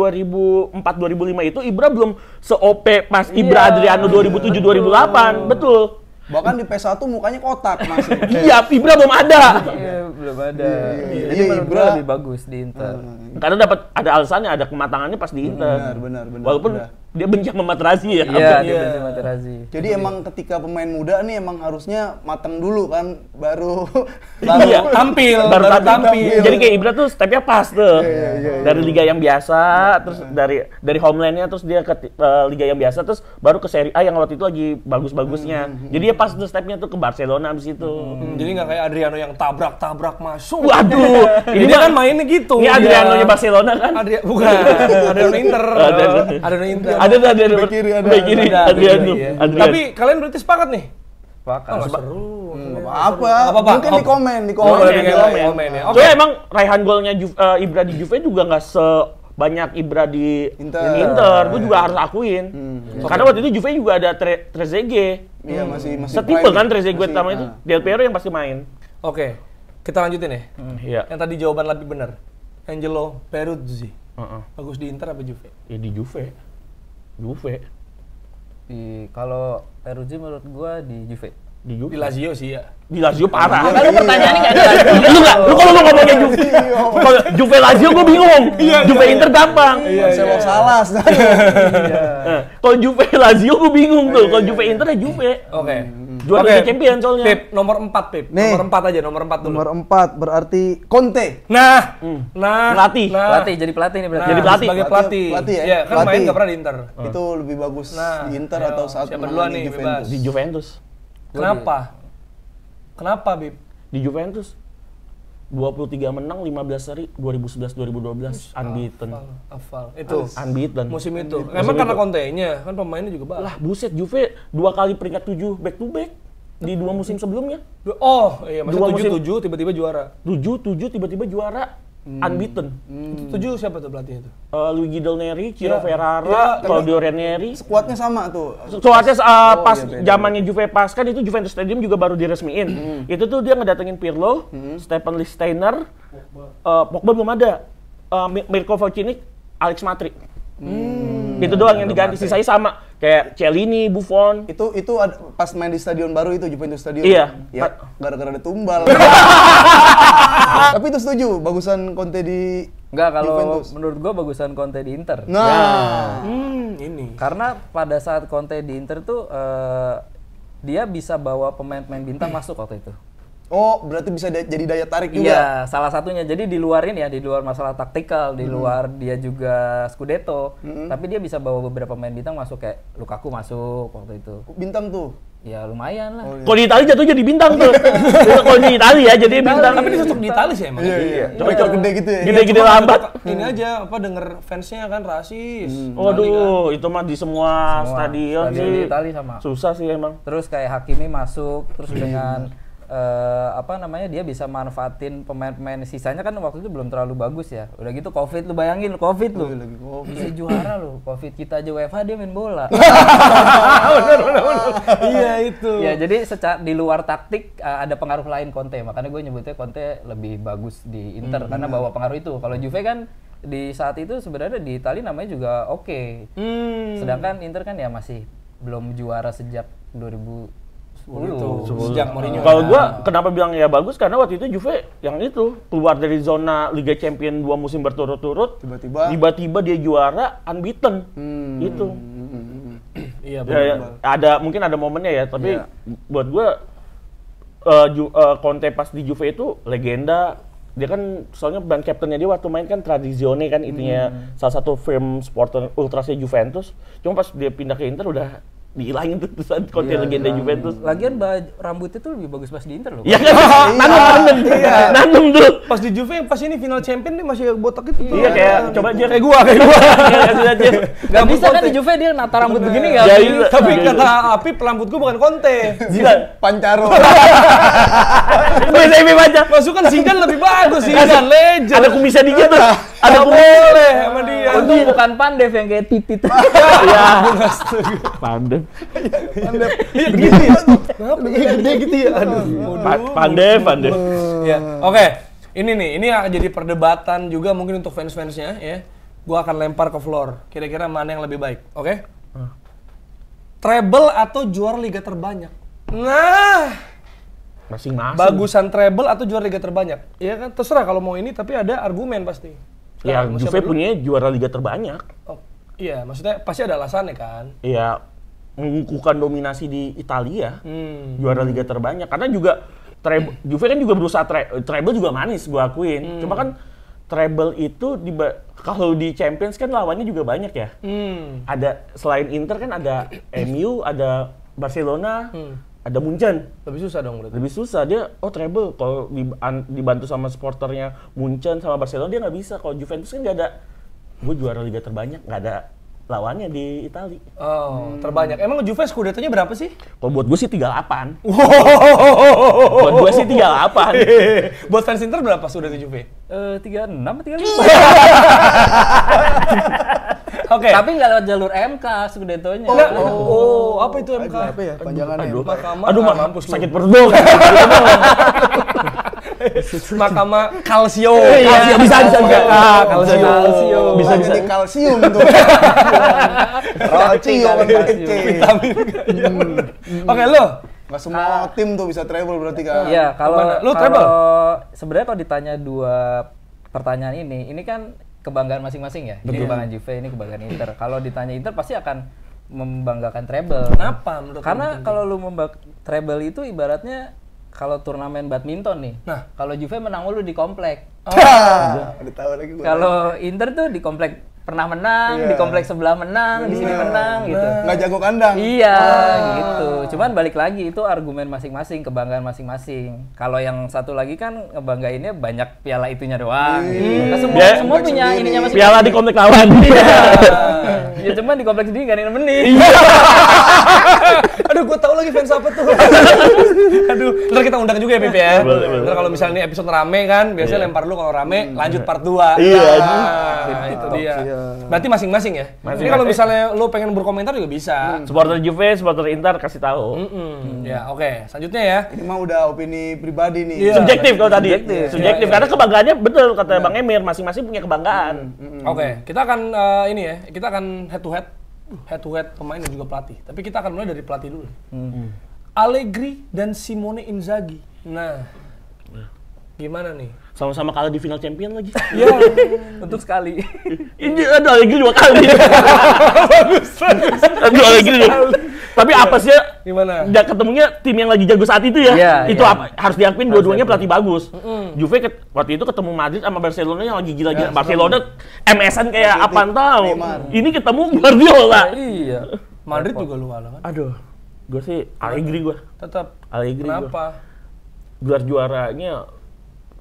2004-2005 itu Ibra belum se-OP pas Ibra Adriano 2007-2008. Betul. Bahkan di PS1 mukanya kotak masih. Iya, Ibra belum ada. Iya, belum ada. Jadi Iya, menurut Ibra gua lebih bagus di Inter. Karena dapat ada alasannya, ada kematangannya pas di Inter. Benar. Walaupun Udah. dia benci sama Materazzi ya. Iya, dia benci Materazzi. Jadi emang ketika pemain muda nih emang harusnya matang dulu kan, baru Iya. tampil, baru baru tampil. Jadi kayak Ibra tuh stepnya pas tuh. Iya. Dari liga yang biasa, terus dari homelandnya, terus dia ke liga yang biasa, terus baru ke Serie A yang waktu itu lagi bagus-bagusnya. Jadi dia pas tuh stepnya tuh ke Barcelona abis itu. Jadi nggak kayak Adriano yang tabrak-tabrak masuk. Waduh, Ini dia kan mainnya gitu. Ini dia. Adriano-nya Barcelona kan? Bukan, Adriano Inter. Adriano Inter. Ada Bek kiri ada. Bek kiri, Ada, Adriano. iya. Adriano. Tapi kalian berarti sepakat nih? Sepakat. Seru. apa? Apa-apa. Mungkin di komen, di Oh, komen. di komen ya. Oke. Soalnya emang raihan golnya Ibra di Juve juga nggak sebanyak Ibra di Inter. Gue juga harus akuin. Karena waktu itu Juve juga ada Trezeguet. Iya, masih Setipe prime. kan Trezeguet Masih, sama itu. Del Piero yang pasti main. Oke. Kita lanjutin ya. Iya. Yang tadi jawaban lebih benar. Angelo Peruzzi. Heeh. Bagus di Inter apa Juve? Ya di Juve. Kalau Peruzzi menurut gua di Juve. Di Juve. Di Lazio sih ya. Di Lazio parah. Kan lu pertanyaannya nggak ada. Lu kalau mau ngomongin Juve, kalau Juve Lazio gue bingung. Juve Inter gampang. Marcelo Salas. Kalau Juve Lazio gue bingung tuh. Kalau Juve Inter ya Juve. Oke. Juara Liga Champions soalnya. Pip, nomor 4 Pip. Nih. Nomor 4 aja, nomor 4 dulu. Nomor 4 berarti Conte. Nah, Pelatih. Pelatih jadi pelatih nih berarti. Jadi pelatih. Sebagai pelatih. Pelatih ya? Iya, kan Pelatih. main nggak pernah di Inter. Itu lebih bagus Nah, di Inter ayo, atau saat siapa menang duluan di nih, Juventus? bebas. Di Juventus. Kenapa? Kenapa, Bib? Di Juventus 23 menang, 15 seri, 2011-2012 unbeaten. Hafal. Itu Unbeaten. musim itu. Emang karena Conte-nya, kan pemainnya juga bagus. Lah buset, Juve 2 kali peringkat 7 back to back di 2 musim sebelumnya. Oh, iya, Dua masa musim. 7-7 tiba-tiba juara. 7 tiba-tiba juara. Unbeaten. 7 siapa tuh pelatihnya tuh? Luigi Del Neri, Ciro Iya. Ferrara, Iya, Claudio Ranieri. Skuadnya sama tuh. Soalnya pas iya, beda. zamannya Juve pas kan itu Juventus Stadium juga baru diresmiin. Itu tuh dia ngedatengin Pirlo, Stefan Lichtsteiner, Pogba belum ada, Mirko Vocinic, Alex Matri. Itu doang yang diganti, sisanya sama kayak Chiellini, Buffon. Itu pas main di stadion baru itu Juventus Stadium. Iya. Ya, gara-gara ada tumbal. Tapi itu setuju, bagusan Conte di Enggak, kalau Juventus. menurut gua bagusan Conte di Inter. Nah, Ini. Karena pada saat Conte di Inter tuh dia bisa bawa pemain-pemain bintang masuk waktu itu. oh berarti bisa jadi daya tarik juga. Iya, salah satunya. Jadi di luar ini ya, di luar masalah taktikal, di luar dia juga Scudetto, tapi dia bisa bawa beberapa pemain bintang masuk kayak Lukaku masuk waktu itu. Bintang tuh. Ya lumayan lah. Kalau di Italia jatuh jadi bintang tuh. Kalau di Italia ya jadi bintang. Tapi dia cocok di Itali sih emang. Iya. Cocok gede gitu ya. Gede-gede Cuma lambat. Ini aja apa denger fansnya kan rasis. Waduh, itu mah di semua stadion Stadion sih. di Italia sama. Susah sih emang. Terus kayak Hakimi masuk, terus dengan dia bisa manfaatin pemain-pemain sisanya kan waktu itu belum terlalu bagus ya. Udah gitu Covid, lu bayangin Covid lu. Lagi Covid. Bisa juara lu. Covid kita aja UEFA dia main bola. Iya itu. Ya jadi secara di luar taktik ada pengaruh lain Conte. Makanya gue nyebutnya Conte lebih bagus di Inter karena bawa pengaruh itu. Kalau Juve kan di saat itu sebenarnya di Italia namanya juga oke. Sedangkan Inter kan ya masih belum juara sejak 2010. Sejak Mourinho. Kalau gua kenapa bilang ya bagus karena waktu itu Juve yang itu keluar dari zona Liga Champions 2 musim berturut-turut. Tiba-tiba dia juara unbeaten. Itu. Iya, Ya, mungkin ada momennya ya, tapi buat gua Conte pas di Juve itu legenda, dia kan soalnya brand captainnya dia waktu main kan Tradizione kan itunya salah satu firm supporter ultrasnya Juventus. Cuma pas dia pindah ke Inter udah dihilangin tuh konten legenda Juventus. Lagian rambutnya tuh lebih bagus pas di Inter loh. Iya kan? Nanam tuh. Pas di Juve pas ini final champion dia masih botak itu. Iya kayak coba aja kayak gua. Gak bisa kan di Juve dia nata rambut begini gak Ya, bisa. Tapi kata Apip rambut gua bukan Conte. Pancaro. Bisa ini baca. Masukan Zidane lebih bagus Zidane legend. Ada kumisnya dikit tuh. Ada boleh sama dia. Untung bukan Pandev yang kayak titit. Iya. Pandem. Iya gini ya. Kenapa gede gitu ya? Aduh. Pandem. Ya. Oke. Ini akan jadi perdebatan juga mungkin untuk fans-fansnya ya. Gua akan lempar ke floor. Kira-kira mana yang lebih baik? Oke? Treble atau juara liga terbanyak? Nah, Masing-masing. bagusan treble atau juara liga terbanyak? Iya kan terserah kalau mau ini tapi ada argumen pasti. Ya, Sekarang, Juve siapa dulu? punya juara liga terbanyak. Oh, iya, maksudnya pasti ada alasannya kan. Iya, mengukuhkan dominasi di Italia. Hmm. Juara liga terbanyak. Karena juga Juve kan juga berusaha treble juga manis gua akuin. Cuma kan treble itu kalau di Champions kan lawannya juga banyak ya. Ada selain Inter kan ada MU, ada Barcelona, ada Munchen. Lebih susah dong berarti. Lebih susah dia treble kalau dibantu sama supporternya Munchen sama Barcelona dia nggak bisa. Kalau Juventus kan nggak ada. Gue juara liga terbanyak nggak ada lawannya di Italia. Oh, terbanyak. Emang Juve Scudetto-nya berapa sih? Kalau buat gue sih 38. Buat gue sih 38. Buat fans Inter berapa Scudetto Juve? 36 35. Oke. Tapi nggak lewat jalur MK Scudetto-nya. Oh, apa itu MK? Apa ya panjangannya? Mahkamah. Aduh, mampus sakit lu. perut dong. Mahkamah Calcio. Iya, bisa. Calcio. Bisa. Jadi kalsium tuh. Calcio kan pakai C. Vitamin. Oke, lo. Nggak semua tim tuh bisa treble berarti kan? Iya, kalau Kemana? Lu treble? Sebenarnya kalau ditanya dua pertanyaan ini kan kebanggaan masing-masing ya. Ini kebanggaan Juve, ini kebanggaan Inter. Kalau ditanya Inter pasti akan membanggakan treble. Kenapa menurut Karena kalau lu treble itu ibaratnya kalau turnamen badminton nih. Nah. Kalau Juve menang mulu di komplek. Udah tahu lagi gua. Kalau Inter tuh di komplek pernah menang, di komplek sebelah menang, di sini menang gitu. Nggak jago kandang. Iya, gitu. Cuman balik lagi itu argumen masing-masing, kebanggaan masing-masing. Kalau yang satu lagi kan ngebanggainnya banyak piala itunya doang. Gitu. Nah, semua punya sendiri. ininya masing-masing. Piala di komplek lawan. Ya cuman di kompleks sendiri gak ada yang nemenin. Aduh, gue tahu lagi fans apa tuh. Aduh, ntar kita undang juga ya, Pip ya. Boleh. Ntar kalau misalnya ini episode rame kan, biasanya lempar lu kalau rame, lanjut part 2. Iya. Itu dia. Berarti masing-masing ya? Ini kalau misalnya lu pengen berkomentar juga bisa. Supporter Juve, supporter Inter kasih tahu. Ya, oke. Selanjutnya ya. Ini mah udah opini pribadi nih. Iya. Subjektif kalau tadi. Subjektif. Iya. Karena kebanggaannya betul kata Bang Emir, masing-masing punya kebanggaan. Oke, kita akan ini ya, kita akan head to head pemain dan juga pelatih. Tapi kita akan mulai dari pelatih dulu. Allegri dan Simone Inzaghi. Nah, gimana nih? Sama-sama kalah di final champion lagi. Ya, Untuk sekali. Ini ada Allegri 2 kali. Bagus. Aduh, Allegri. Tapi apa sih ya? gimana? Udah ketemunya tim yang lagi jago saat itu ya. Iya, Itu iya. apa? Harus diakuin dua-duanya pelatih bagus. Juve waktu itu ketemu Madrid sama Barcelona yang lagi gila-gila. Barcelona MS-an kayak apaan tahu. Ini ketemu Guardiola. Iya. Madrid juga lu kalah kan? Aduh. Gue sih Allegri gue. Tetap. Allegri gue. Kenapa? Gelar juaranya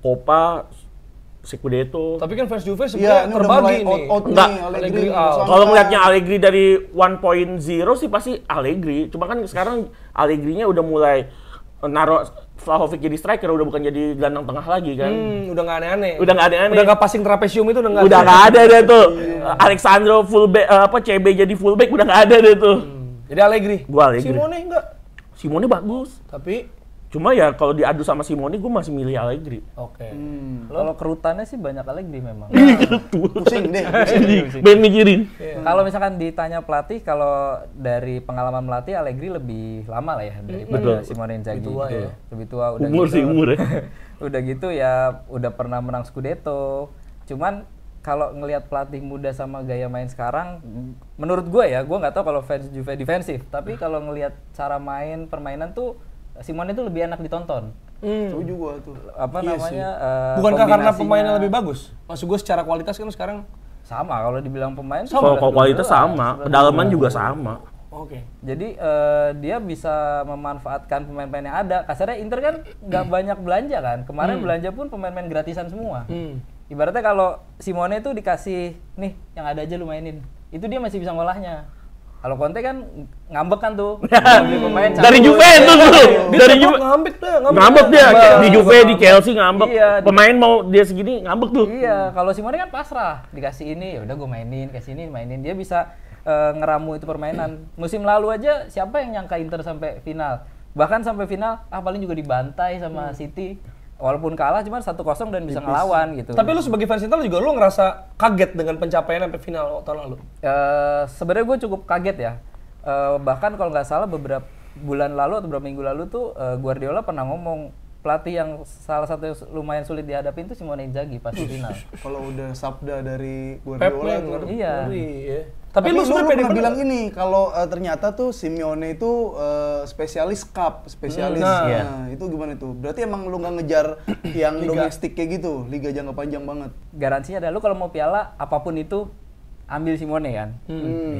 Copa, Scudetto. Tapi kan fans Juve Iya, sebenarnya ini udah terbagi mulai nih. out Enggak. nih, Allegri Allegri. out. Kalau ngeliatnya Allegri dari 1.0 sih pasti Allegri. Cuma kan sekarang Allegri-nya udah mulai naruh Vlahovic jadi striker, udah bukan jadi gelandang tengah lagi kan. Udah nggak aneh-aneh. Udah nggak aneh-aneh. Udah nggak passing trapesium itu udah nggak. Udah nggak ada deh tuh. Alexandro fullback CB jadi fullback udah nggak ada deh tuh. Jadi Allegri. Gua Allegri. Simone enggak. Simone bagus. Tapi Cuma ya kalau diadu sama Simone gue masih milih Allegri. oke. Kalau kerutannya sih banyak Allegri memang. Pusing deh. Ben mikirin. Kalau misalkan ditanya pelatih, kalau dari pengalaman melatih Allegri lebih lama lah ya daripada Simone Inzaghi. Lebih tua ya. Lebih tua udah Umur gitu. sih umur ya. Udah gitu ya udah pernah menang Scudetto. Cuman kalau ngelihat pelatih muda sama gaya main sekarang, menurut gue ya, gue nggak tahu kalau fans Juve defensif, tapi kalau ngelihat cara main permainan tuh Simone itu lebih enak ditonton. Setuju gua tuh. Apa Iya namanya? Bukankah karena kombinasinya pemainnya lebih bagus? Maksud gue secara kualitas kan sekarang. sama kalau dibilang pemain Kalau kualitas sama, kedalaman juga sama. Oke. Jadi dia bisa memanfaatkan pemain-pemain yang ada. Kasarnya Inter kan nggak banyak belanja kan. Kemarin belanja pun pemain-pemain gratisan semua. Ibaratnya kalau Simone itu dikasih nih yang ada aja lu mainin, itu dia masih bisa ngolahnya. Kalau Conte kan ngambek kan tuh, beli pemain Dari cabut. Juventus tuh, dari Juve ngambek ngambek dia Ngambek. di Juve, di Chelsea ngambek. Iya, Pemain mau dia segini ngambek tuh. Iya, kalau Simone kan pasrah, dikasih ini ya udah gue mainin, kasih ini mainin. Dia bisa ngeramu itu permainan. Musim lalu aja siapa yang nyangka Inter sampai final? Bahkan sampai final, paling juga dibantai sama City. Walaupun kalah cuma 1-0 dan bisa ngelawan gitu. Tapi lu sebagai fans Inter juga lu ngerasa kaget dengan pencapaian sampai final tahun lalu? Sebenarnya gue cukup kaget ya. Bahkan kalau nggak salah beberapa bulan lalu atau beberapa minggu lalu tuh Guardiola pernah ngomong pelatih yang salah satu yang lumayan sulit dihadapi itu Simone Inzaghi pas di final. Kalau udah sabda dari Pep Guardiola yang tuh. Iya. ngeri, ya. Tapi lu sebenarnya pernah pede bilang banget. ini kalau ternyata tuh Simeone itu spesialis cup, spesialis. Nah. Nah, itu gimana tuh? Berarti emang lu nggak ngejar yang domestik kayak gitu, liga jangka panjang banget. Garansinya adalah lu kalau mau piala apapun itu ambil Simone kan.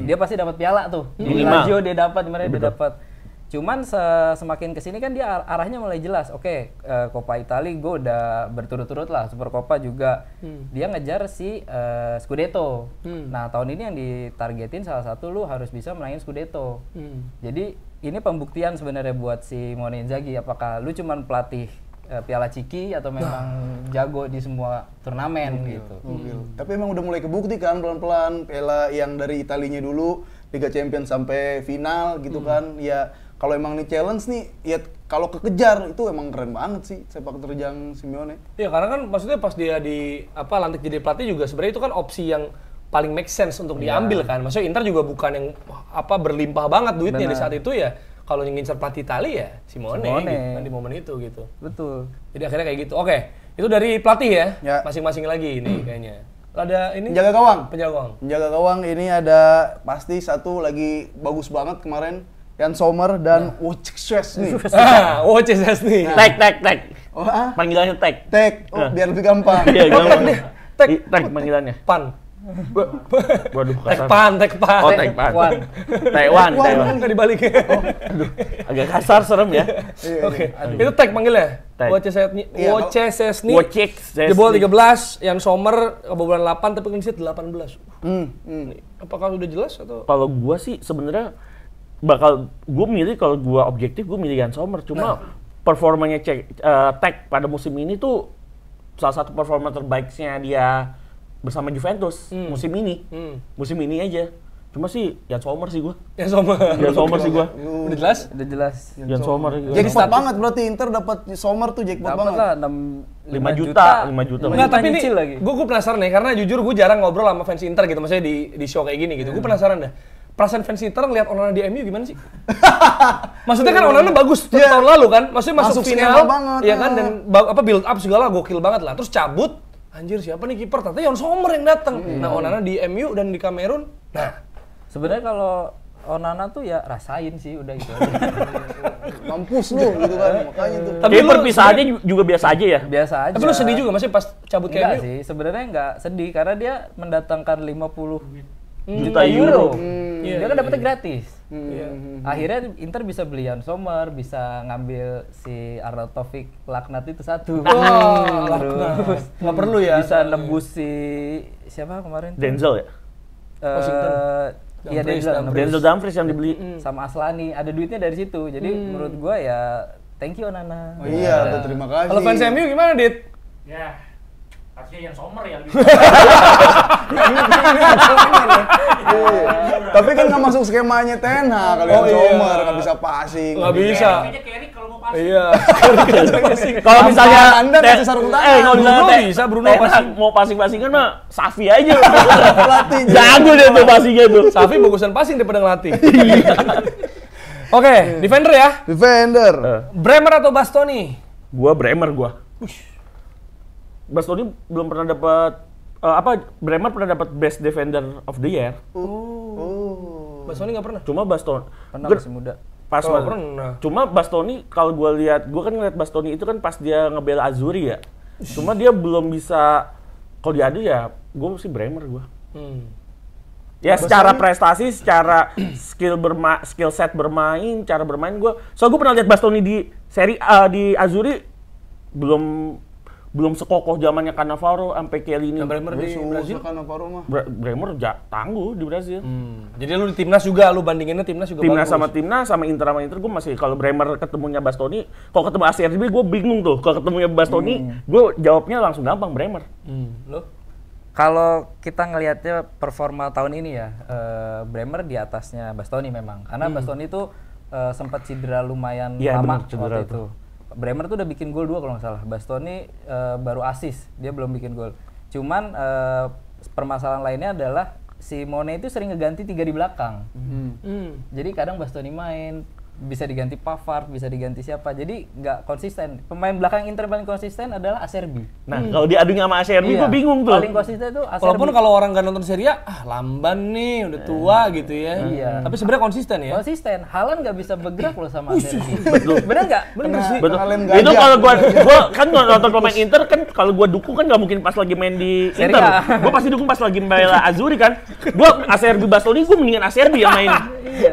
Dia pasti dapat piala tuh. Di Minimal. Lazio dia dapat, di mana dia dapat. Cuman semakin kesini kan dia arahnya mulai jelas. Oke, Coppa Italia gue udah berturut-turut lah. Super Coppa juga. Dia ngejar si Scudetto. Nah tahun ini yang ditargetin salah satu lu harus bisa menangin Scudetto. Jadi ini pembuktian sebenarnya buat si Simone Inzaghi. Apakah lu cuman pelatih Piala Ciki atau memang jago di semua turnamen gitu. Tapi emang udah mulai kebukti kan pelan-pelan piala yang dari Italinya dulu, Liga Champions sampai final gitu kan. Ya kalau emang nih challenge nih, ya kalau kekejar itu emang keren banget sih sepak terjang Simeone. Iya, karena kan maksudnya pas dia lantik jadi pelatih juga sebenarnya itu kan opsi yang paling make sense untuk diambil kan. Maksudnya Inter juga bukan yang berlimpah banget duitnya di saat itu ya. Kalau yang ngincer pelatih Itali ya Simone. Gitu, kan, di momen itu gitu. Betul. Jadi akhirnya kayak gitu. Oke, itu dari pelatih ya. Ya. Masing-masing lagi ini kayaknya. Ada ini Penjaga gawang. penjaga gawang. Penjaga gawang ini ada pasti satu lagi bagus banget kemarin, Jan Sommer dan Wojciech Szczesny. Wojciech nih. Tag. Oh, Panggilannya tag. Tek, biar lebih gampang. Iya, gampang. Tag. Tag panggilannya. Pan. Waduh, Tag kasar. pan. Oh, tag pan. Taiwan. Kan dibalikin. Agak kasar, serem ya. Oke. Itu tag panggilnya. Tag. Wojciech Iya, Szczesny. Wojciech Szczesny. Jebol 13, yang Sommer kebobolan 8 tapi clean sheet 18. Apakah udah jelas atau Kalau gua sih sebenarnya gua milih, kalau gua objektif gua milih Jan Sommer. Cuma performanya Tag pada musim ini tuh salah satu performa terbaiknya dia bersama Juventus musim ini. Musim ini aja. Cuma sih Jan Sommer sih gua. yang Sommer? Jan Sommer sih gua. Udah jelas? Udah jelas. Jan Sommer. Jackpot banget berarti Inter dapat Sommer tuh jackpot Dapat banget. lah 5 juta. Enggak, tapi ini nyicil lagi. gue penasaran nih, karena jujur gue jarang ngobrol sama fans Inter gitu, maksudnya di show kayak gini gitu. Gue penasaran dah, perasaan fans Inter ngeliat Onana di MU gimana sih? Maksudnya kan Onana bagus tahun lalu kan, maksudnya masuk Masuk final, skema banget, ya kan, dan build up segala gokil banget lah. Terus cabut, anjir siapa nih kiper? Ternyata Jan Sommer yang datang. Nah Onana di MU dan di Kamerun, nah Sebenarnya kalau Onana tuh ya rasain sih udah gitu aja. Mampus lu gitu kan, makanya tuh. Tapi Tapi lu perpisahannya juga biasa aja ya. Biasa aja. tapi lu sedih juga maksudnya pas cabut ke Enggak MU? sih, sebenarnya enggak sedih karena dia mendatangkan 50 Juta euro. Dia kan dapetnya gratis. Akhirnya Inter bisa beli Jan Sommer, bisa ngambil si Arnautovic laknat itu satu. Terus nggak perlu ya? Bisa nembus si siapa kemarin? Denzel ya. Washington. Iya Denzel Dumfries yang dibeli. sama Aslani, ada duitnya dari situ. Jadi menurut gua ya thank you Onana. Oh iya, terima kasih. Kalau fans MU gimana, Dit? Ya, harusnya yang Sommer ya. Tapi kan nggak masuk skemanya Ten Hag, kalau yang Sommer nggak bisa passing. Nggak bisa. Kayaknya Carry kalau mau pas. Iya. Kalau misalnya Anda kasih sarung tangan. kalau Bruno misalnya bisa, Bruno Ten Hag passing. mau passing-passingan mah Safi aja. Pelatih. Jago dia tuh passingnya tuh. Safi bagusan passing daripada ngelatih. Oke, defender ya. Defender. Bremer atau Bastoni? Gua Bremer gua. Bastoni belum pernah dapat Bremer pernah dapat Best Defender of the Year. Bastoni nggak pernah. Cuma Bastoni Pernah masih muda. Pas Oh, pernah. Cuma Bastoni kalau gue kan ngeliat Bastoni itu kan pas dia ngebela Azzurri ya. Cuma dia belum bisa, kalau diadu ya gue mesti Bremer gue. Ya secara prestasi, secara skill set bermain, cara bermain gue. Soalnya gue pernah lihat Bastoni di Serie A di Azzurri belum sekokoh zamannya Cannavaro sampai Chiellini. Bremer di Brazil. Bremer tangguh di Brazil. Jadi lu di timnas juga, lu bandinginnya timnas juga Timnas bagus. sama Inter gue masih, kalau Bremer ketemunya Bastoni, kalau ketemu ACRB gue bingung tuh. Kalau ketemunya Bastoni, gue jawabnya langsung gampang Bremer. Lu? Kalau kita ngelihatnya performa tahun ini ya, Bremer di atasnya Bastoni memang. Karena Bastoni tuh sempat cedera lumayan Iya, lama bener, cedera waktu itu. Bremer tuh udah bikin gol 2 kalau nggak salah. Bastoni baru assist, dia belum bikin gol. Cuman permasalahan lainnya adalah Simone itu sering ngeganti 3 di belakang. Jadi kadang Bastoni main, bisa diganti Pavard, bisa diganti siapa. Jadi nggak konsisten. Pemain belakang Inter paling konsisten adalah Acerbi. Nah, kalau diadunya sama ACRB gue bingung tuh. Paling konsisten itu Acerbi. Walaupun kalau orang nggak nonton Serie A, lamban nih, udah tua gitu ya. Iya. Tapi sebenarnya konsisten ya. Konsisten. Haaland nggak bisa bergerak loh sama Acerbi. Betul. Bener nggak? Bener sih. Betul. Kalem Itu gajah. kalau gua kan nonton pemain Inter kan, kalau gua dukung kan nggak mungkin pas lagi main di Serie Inter. A. Gua pasti dukung pas lagi membela Azzurri kan. Gua ACRB Bastoni, gua mendingan ACRB yang main.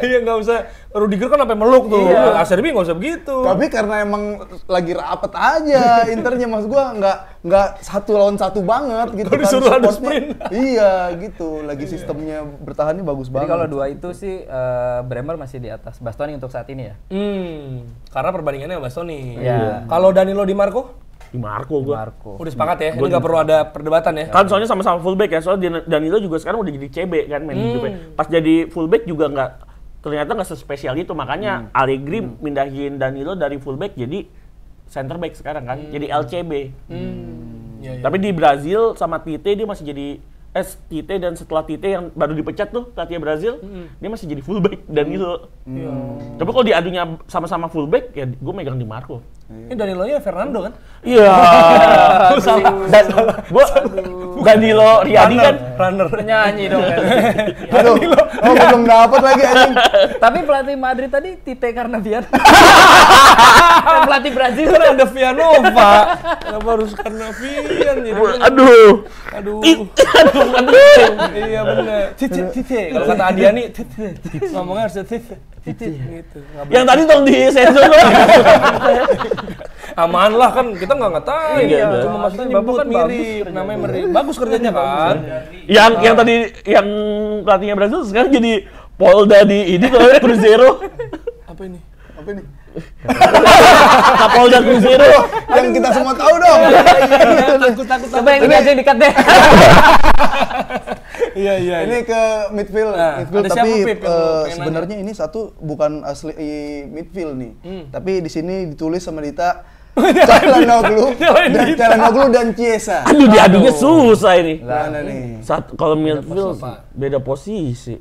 Iya, nggak usah. Rudiger kan sampai meluk tuh. Iya. Acerbi nggak usah begitu. Tapi karena emang lagi rapet aja Internya, maksud gua nggak 1 lawan 1 banget gitu Kalau kan. disuruh adu supportnya. sprint. Iya gitu, lagi sistemnya bertahannya bagus Jadi banget. kalau 2 itu sih Bremer masih di atas Bastoni untuk saat ini ya. Karena perbandingannya sama Bastoni. Iya. Kalau Danilo Di Marco, Di Marco gua. Marco. udah sepakat ya. Ini nggak perlu ada perdebatan ya. Kan soalnya sama-sama fullback ya. Soalnya Danilo juga sekarang udah jadi CB kan main di Juve. Pas jadi fullback juga ternyata nggak sespesial itu. Makanya Allegri mindahin Danilo dari fullback jadi center back sekarang kan. Jadi LCB. Iya, iya. Tapi di Brazil sama Tite dia masih jadi Tite, dan setelah Tite yang baru dipecat tuh pelatih Brazil, dia masih jadi fullback Danilo. Tapi kalau diadunya sama-sama fullback ya gue megang Di Marco. Ini Danilonya Fernando kan? Iya. Dan gua Danilo Riyadi kan Runner. Penyanyi dong kan. Aduh, oh belum dapet lagi anjing. Tapi pelatih Madrid tadi Tite Carnavian. Dan pelatih Brazil Kan ada Vianova. Kenapa harus Carnavian jadi? aduh. Aduh. Aduh. Iya benar. Tite. Kalau kata Adiani, Tite. Ngomongnya harus Tite. Gitu. Nggak Yang tadi tolong di sensor loh. aman lah kan, kita nggak ngatain. Iya, Cuma maksudnya nyebut kan mirip, namanya mirip. Bagus kerjanya kan. yang tadi yang pelatihnya Brazil sekarang jadi Polda di ini kalau Cruzeiro. Apa ini? Apa ini? Kapolda Cruzeiro. Yang kita semua tahu dong. Takut. Coba yang ini aja yang dikat deh. Iya. Ini ke midfield, Nah, midfield ada tapi siapa, Pip, yang pengen sebenarnya ini satu bukan asli midfield nih. Tapi di sini ditulis sama Dita Calhanoglu dan Chiesa. Aduh, diadunya susah ini. Mana nih? Kalau midfield beda posisi.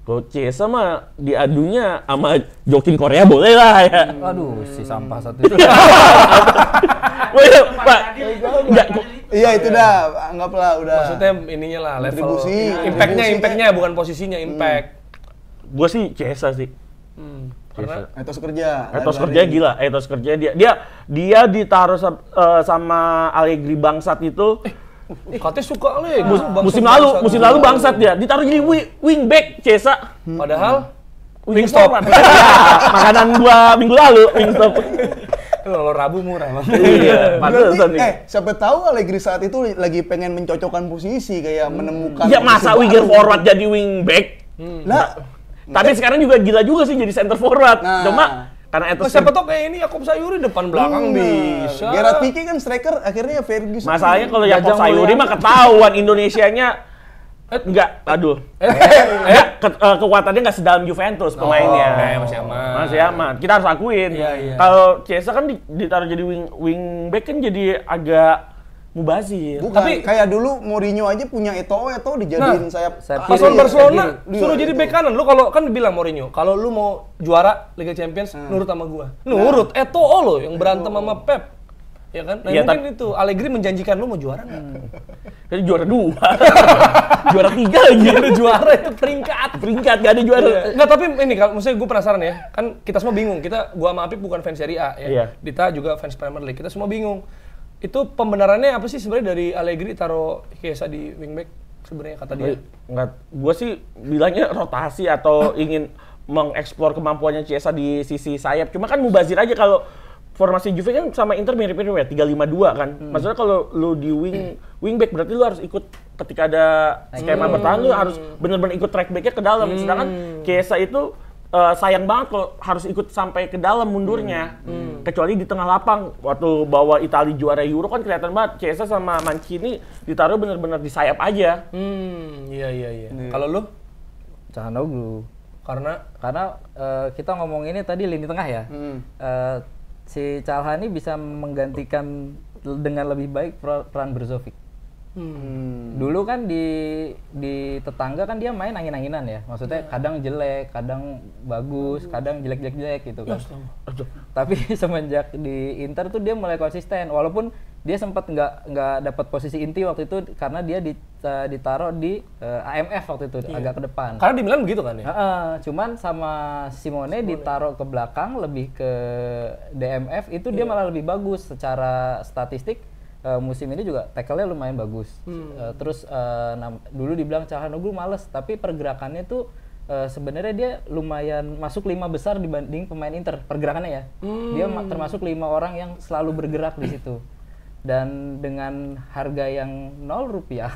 Kalau Chiesa mah diadunya sama Jokin Korea boleh lah ya. Aduh, si sampah satu itu. Pak. Iya itu dah, anggaplah udah. Maksudnya ininya lah level Kontribusi, impactnya bukan posisinya, impact. Gue sih Chiesa sih. Karena Etos kerja. Etos kerja gila, etos kerja dia ditaruh sama Allegri bangsat itu. katanya suka le. Musim lalu bangsat dia, ditaruh jadi wingback Chiesa. Padahal Wingstop. Makanan gua minggu lalu, Wingstop. kalau Rabu murah bang. Iya, pantesan nih. Siapa tahu Allegri saat itu lagi pengen mencocokkan posisi kayak menemukan. Ya masa posisi winger baru. forward jadi wingback? Lah, Tapi sekarang juga gila juga sih jadi center forward. Nah. Cuma karena etos Siapa tau kayak ini Yakob Sayuri depan belakang bisa. Gerard Pique kan striker, akhirnya Ferguson. masalahnya kalau Yakob Jajang Sayuri Mulyana. mah ketahuan Indonesianya enggak, aduh. Kekuatannya nggak sedalam Juventus pemainnya. Masih aman. Masih aman. Kita harus akuin. Iya. Kalau Chiesa kan ditaruh jadi wingback kan jadi agak mubazir. Bukan, Tapi- kayak dulu Mourinho aja punya Eto'o dijadiin sayap sayap Pas kiri. lawan Barcelona kiri. suruh Iya, jadi itu. bek kanan. Lu kalau kan bilang Mourinho, kalau lu mau juara Liga Champions nurut sama gua. Nurut. Eto'o lo yang berantem sama Pep. Ya kan? Nah, Iya, mungkin itu Allegri menjanjikan lu mau juara nggak? Jadi juara 2. Juara 3 lagi. Ada juara itu peringkat. Peringkat gak ada juara. Enggak, tapi ini kalau maksudnya gue penasaran ya. Kan kita semua bingung. Gua sama Apip bukan fans Serie A ya. Iya. Dita juga fans Premier League. Kita semua bingung. Itu pembenarannya apa sih sebenarnya dari Allegri taruh Chiesa di wingback sebenarnya kata dia? Enggak, gue sih bilangnya rotasi atau ingin mengeksplor kemampuannya Chiesa di sisi sayap. Cuma kan mubazir aja kalau formasi Juve kan sama Inter mirip-mirip ya, 3-5-2 kan. Maksudnya kalau lu di wingback berarti lu harus ikut ketika ada skema bertahan lu harus benar-benar ikut track back-nya ke dalam. Sedangkan Chiesa itu sayang banget kalau harus ikut sampai ke dalam mundurnya. Kecuali di tengah lapang waktu bawa Italia juara Euro kan kelihatan banget Chiesa sama Mancini ditaruh benar-benar di sayap aja. Iya. Kalau lu? Calhanoglu. Karena Kita ngomonginnya tadi lini tengah ya. Si Calhani bisa menggantikan dengan lebih baik peran Brozovic. Dulu kan di tetangga kan dia main angin-anginan ya. Maksudnya kadang jelek, kadang bagus, kadang jelek-jelek gitu kan. Tapi semenjak di Inter tuh dia mulai konsisten. Walaupun dia sempat nggak dapat posisi inti waktu itu karena dia ditaruh di AMF waktu itu agak ke depan. Karena di Milan begitu kan ya? Cuman sama Simone ditaruh ke belakang lebih ke DMF itu dia malah lebih bagus secara statistik. Musim ini juga tackle-nya lumayan bagus. Terus dulu dibilang Calhanoglu males, tapi pergerakannya tuh sebenarnya dia lumayan masuk 5 besar dibanding pemain Inter pergerakannya ya. Dia termasuk 5 orang yang selalu bergerak di situ. Dan dengan harga yang 0 rupiah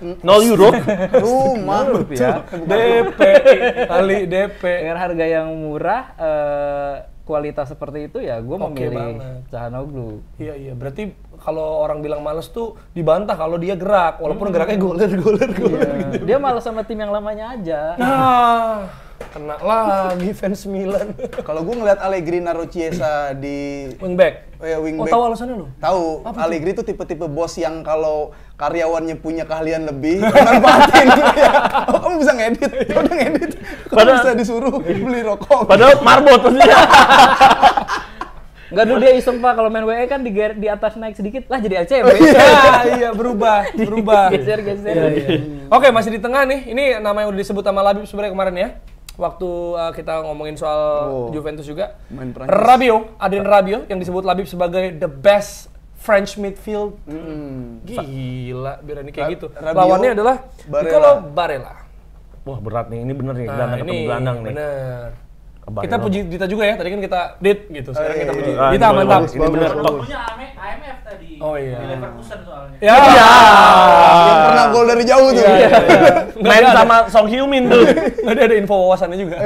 0 euro. Rumah 0 rupiah DP kali DP. dengan harga yang murah, kualitas seperti itu ya gue memilih Calhanoglu. Iya. Berarti kalau orang bilang males tuh dibantah kalau dia gerak, walaupun geraknya goler. Iya. Dia malah sama tim yang lamanya aja. Nah, kena lagi fans Milan. Kalau gue ngeliat Allegri naruh Chiesa di Wingback. wingback. Tahu alasannya lu? Tahu. Allegri tuh tipe-tipe bos yang kalau karyawannya punya keahlian lebih, manfaatin. Oh, kamu bisa ngedit, ya udah ngedit. Kamu bisa disuruh beli rokok. Padahal marbot maksudnya. Enggak, dulu dia iseng Pak, kalau main WE kan di atas naik sedikit lah jadi LCB. Iya, berubah. Geser. Oke, masih di tengah nih. Ini nama yang udah disebut sama Labib sebenarnya kemarin ya. Waktu kita ngomongin soal Juventus juga. Adrien Rabiot yang disebut Labib sebagai the best French midfield. Gila, biar ini kayak gitu. Lawannya adalah Nicolo Barella. Wah berat nih, ini bener nih, gelandang ketemu gelandang nih. Bener. Barella. Kita puji Dita juga ya, tadi kan kita Dit gitu, sekarang kita puji. Ah, Dita ini mantap. bagus, ini bener. Punya AMF tadi. Oh iya. Di Leverkusen soalnya. Ya. Yang pernah gol dari jauh tuh. Main sama Song Hyo-min tuh. Nggak ada info wawasannya juga.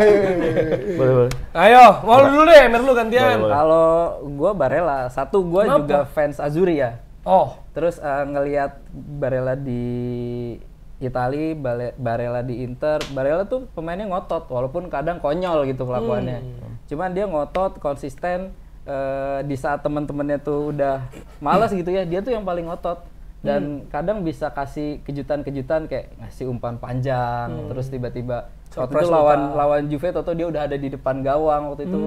Boleh. Ayo, mau dulu deh, Mer lu gantian. Boleh. Kalau gue Barella, satu gue Kenapa? juga fans Azzurri ya. Oh, Terus ngelihat Barella di Itali, Barella di Inter. Barella tuh pemainnya ngotot, walaupun kadang konyol gitu kelakuannya. Cuman dia ngotot, konsisten. Di saat teman-temannya tuh udah malas gitu ya, dia tuh yang paling ngotot. Dan kadang bisa kasih kejutan-kejutan kayak ngasih umpan panjang, terus tiba-tiba waktu itu lawan Juve, atau dia udah ada di depan gawang waktu itu.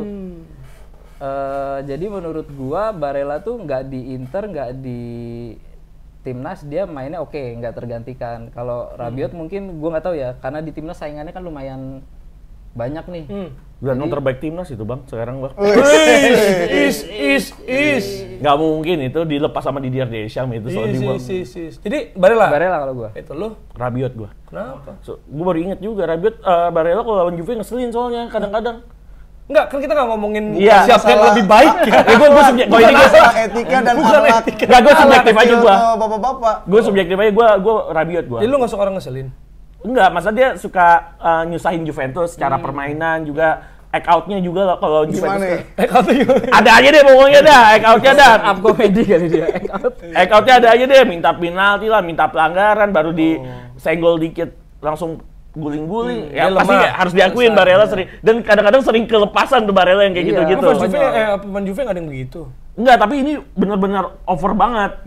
Jadi menurut gua Barella tuh nggak di Inter, nggak di Timnas dia mainnya oke, nggak tergantikan. Kalau Rabiot mungkin gua nggak tahu ya, karena di Timnas saingannya kan lumayan banyak nih. Gelandang terbaik timnas itu bang, sekarang bang. is. Nggak mungkin itu dilepas sama Didier Deschamps itu soal di bang. Jadi Barella. Barella kalau gua. Itu lu. Rabiot gua. Kenapa? Gua baru inget juga Rabiot, Barella kalau lawan Juve ngeselin soalnya kadang-kadang. Enggak, kan kita nggak ngomongin Iya, siapa yang lebih baik ya. Gua subjektif. Bukan masalah etika dan akhlak. Nggak, gua subjektif aja gua. Bapak-bapak. Gue subjektif aja, gue Rabiot gue. Jadi lu nggak suka orang ngeselin? Enggak, masa dia suka nyusahin Juventus secara permainan juga, act out-nya juga lah kalau Gimana ya? Juventus. Ada aja deh pokoknya dah, act out-nya dah. Up komedi kali dia. Act out-nya ada aja deh, minta penalti lah, minta pelanggaran, baru disenggol dikit langsung guling-guling. Ya Dia pasti lemah. harus diakuin Barella sering, dan kadang-kadang sering kelepasan tuh Barella yang kayak Iya. gitu-gitu. Pemain Juve nggak ada yang begitu. Enggak, tapi ini benar-benar over banget.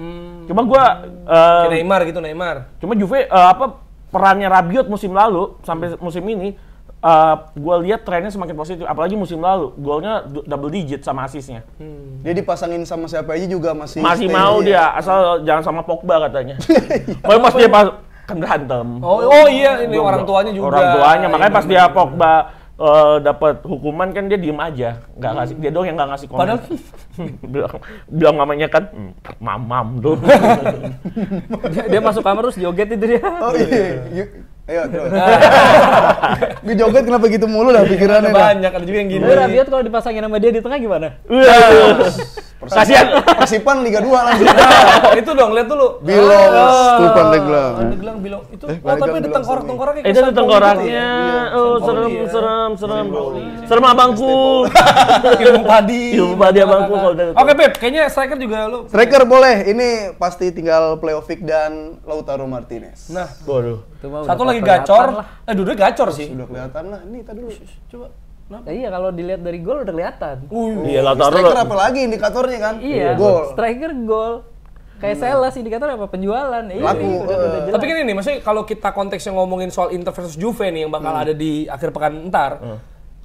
Cuma gue Kayak Neymar. Cuma Juve perannya Rabiot musim lalu sampai musim ini gue lihat trennya semakin positif. Apalagi musim lalu, golnya double digit sama asisnya. Dia dipasangin sama siapa aja juga masih Mau stay, dia, asal jangan sama Pogba katanya. Kalau pas dia kan berantem. Oh iya, ini orang tuanya juga. Orang tuanya, makanya pas dia Pogba dapat hukuman kan dia diem aja, nggak ngasih, dia doang yang nggak ngasih komen. Padahal bilang mamanya kan mamam tuh. Dia masuk kamar terus joget itu dia. Oh iya. Ayo terus. Gue joget kenapa gitu mulu dah pikirannya dah. banyak, ada juga yang gini. Lu Rabiot kalau dipasangin sama dia di tengah gimana? Kasihan. Persipan Liga 2 langsung. Nah, itu dong, lihat dulu. Bilong, Stupan Leglang. Pandeglang bilang itu. Tapi ada tengkorak-tengkoraknya. Itu ada tengkoraknya. Oh, serem abangku. Ilmu padi. Ilmu padi abangku kalau udah. Oke, Beb, kayaknya striker juga lu. Striker boleh, ini pasti tinggal Vlahovic dan Lautaro Martinez. Nah, Waduh. Itu mah satu udah lagi kelihatan gacor. lah. Dua-duanya gacor sih. Sudah kelihatan lah, ini tadi dulu. Coba. Nah, iya kalau dilihat dari gol udah kelihatan. Iya, Lautaro. Striker apa lagi indikatornya kan? Iya, Gol. striker gol. Kayak sales indikator apa penjualan. Iya, Laku, udah jelas. Tapi kan ini, maksudnya kalau kita konteksnya ngomongin soal Inter versus Juve nih yang bakal ada di akhir pekan ntar,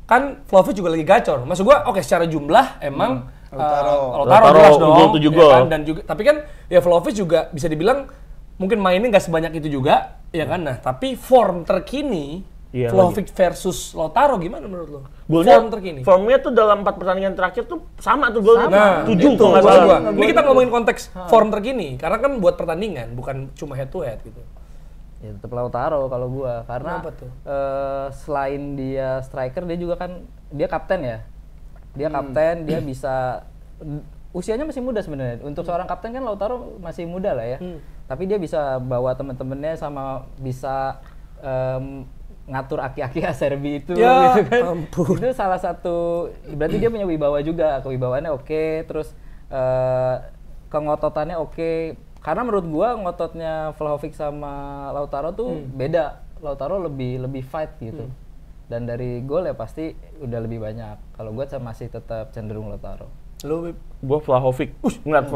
kan Vlahovic juga lagi gacor. Maksud gua, oke secara jumlah emang Lautaro jelas dong. Gol 7 gol. Kan? Dan juga, tapi kan ya Vlahovic juga bisa dibilang mungkin mainnya nggak sebanyak itu juga, ya kan? Nah, tapi form terkini Iya, Vlahovic versus Lautaro gimana menurut lo? Golnya, Form terkini. formnya tuh dalam 4 pertandingan terakhir tuh sama tuh golnya. Nah, 7 itu kalau nggak maksud salah. gua. Ini kita ngomongin konteks form terkini, karena kan buat pertandingan, bukan cuma head to head gitu. Ya tetap Lautaro kalau gua karena Kenapa tuh? selain dia striker dia juga kan dia kapten ya. Dia kapten, dia bisa usianya masih muda sebenarnya. Untuk seorang kapten kan Lautaro masih muda lah ya. Tapi dia bisa bawa temen-temennya sama bisa ngatur aki-aki Acerbi itu Ya, gitu kan. ampun. Itu salah satu berarti dia punya wibawa juga. Kewibawaannya oke, terus kengototannya oke. Karena menurut gua ngototnya Vlahovic sama Lautaro tuh beda. Lautaro lebih fight gitu. Dan dari gol ya pasti udah lebih banyak. Kalau gua masih tetap cenderung Lautaro. Lo Beb, Gua Vlahovic. Ngeliat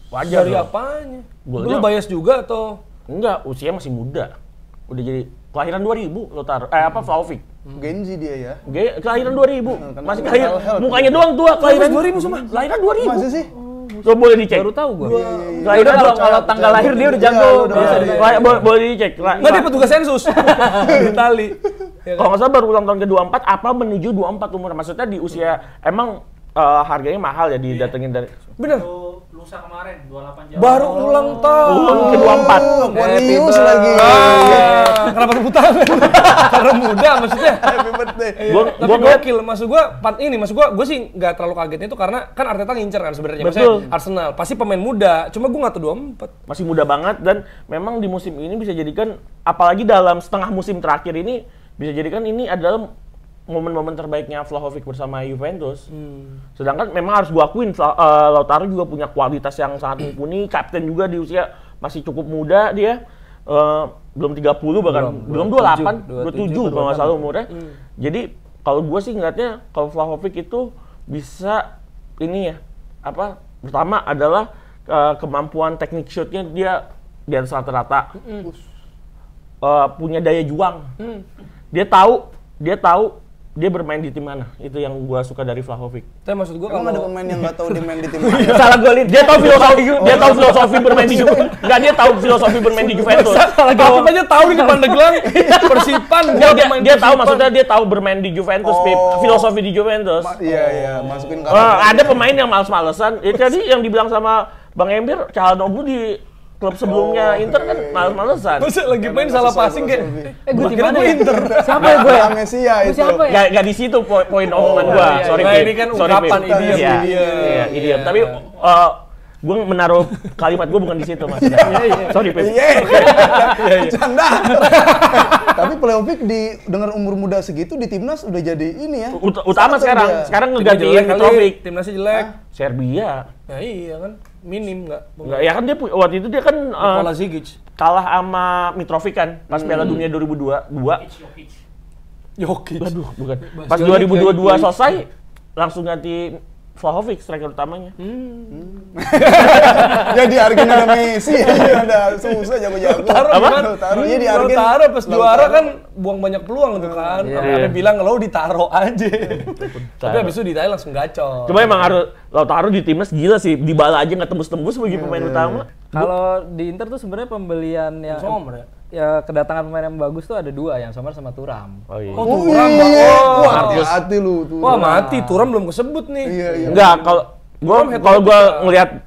wajar dari dong. apanya? Golnya. Lu bias juga atau? Enggak, usia masih muda. Udah jadi kelahiran 2000 Lautaro. Vlahovic. Genzi dia ya. Kelahiran 2000. Karena Masih udah kelahiran. hal-hal. Mukanya doang tua, kelahiran 2000 semua. Kelahiran 2000. Masa sih? Lo boleh dicek. Baru tahu gua. Kelahiran Kalau tanggal lahir dia udah jago. Iya, udah Bisa bisa. dicek. boleh dicek. Nggak, dia petugas sensus di Itali. Ya Kalau kan? nggak salah baru ulang tahun ke-24, apa menuju 24 umur. Maksudnya di usia, emang harganya mahal ya didatengin dari... Bener. Lusa kemarin 28 jam. Baru ulang tahun. Ke-24. News lagi. Kenapa tepuk tangan? Karena muda maksudnya. Happy birthday. Tapi gokil, maksud gua sih nggak terlalu kagetnya itu karena kan Arteta ngincer kan sebenarnya. Maksudnya Betul. Arsenal pasti pemain muda, cuma gua nggak tahu 24. Masih muda banget dan memang di musim ini bisa jadikan, apalagi dalam setengah musim terakhir ini, bisa jadikan ini adalah momen-momen terbaiknya Vlahovic bersama Juventus. Sedangkan memang harus gua akuin Lautaro juga punya kualitas yang sangat mumpuni, kapten juga di usia masih cukup muda dia. Belum 30 bahkan belum 28, 27 kalau nggak salah umurnya. Jadi kalau gua sih ngeliatnya kalau Vlahovic itu bisa ini ya, pertama adalah kemampuan teknik shootnya dia di atas rata-rata. Punya daya juang. Dia tahu dia bermain di tim mana. Itu yang gua suka dari Vlahovic. Tapi maksud gua Emang ada kalau pemain yang nggak tahu dia main di tim mana? Salah golin. Dia tahu filosofi bermain di Juventus. Enggak, dia tahu filosofi bermain di Juventus. Aku aja tahu di Pandeglang Persipan Dia tahu, maksudnya dia tahu bermain di Juventus, Pip. Filosofi di Juventus. Iya, masukin Ada pemain yang males-malesan. Itu tadi yang dibilang sama Bang Emir, Calhanoglu di klub sebelumnya Inter kan males-malesan. Masa lagi main salah passing kayak Gue kira gimana gua ya? Inter. Siapa ya gue? Amnesia itu. Siapa ya? Gak di situ poin omongan gua. iya, Sorry, iya. Pip. Nah, ini kan Sorry, ungkapan Pip. idiom, Iya, idiom. iya, idiom. Tapi gue menaruh kalimat gue bukan di situ, Mas. Sorry, Pip. Iya. Canda. Tapi Vlahovic dengan umur muda segitu di timnas udah jadi ini ya. Utama sekarang. Dia. Sekarang Timnya ngegantiin jelek kali, Mitrovic. timnasnya jelek. Serbia. Nah iya kan, minim nggak? Enggak, ya kan dia waktu itu dia kan Nikola Zigic. kalah sama Mitrovic kan pas Piala Dunia 2002. Jokic. Aduh, bukan. Pas 2022 selesai langsung ganti Vlahovic striker utamanya. Jadi Argentina Messi ada susah jago-jago. Taruh ya di Argentina. Taruh pas juara kan buang banyak peluang tuh kan. Sampai bilang lo ditaruh aja. Tapi abis itu di langsung gacor. Cuma emang harus Lautaro di timnas gila sih. Dybala aja nggak tembus-tembus bagi pemain utama. Kalau di Inter tuh sebenarnya pembelian yang Sommer ya? ya kedatangan pemain yang bagus tuh ada dua, yang Sommer sama Thuram. Oh iya. Oh, Thuram, Mbak. Oh, hati-hati lu tuh. Wah, mati. Thuram belum kesebut nih. Iya. Enggak, kalau gua ngelihat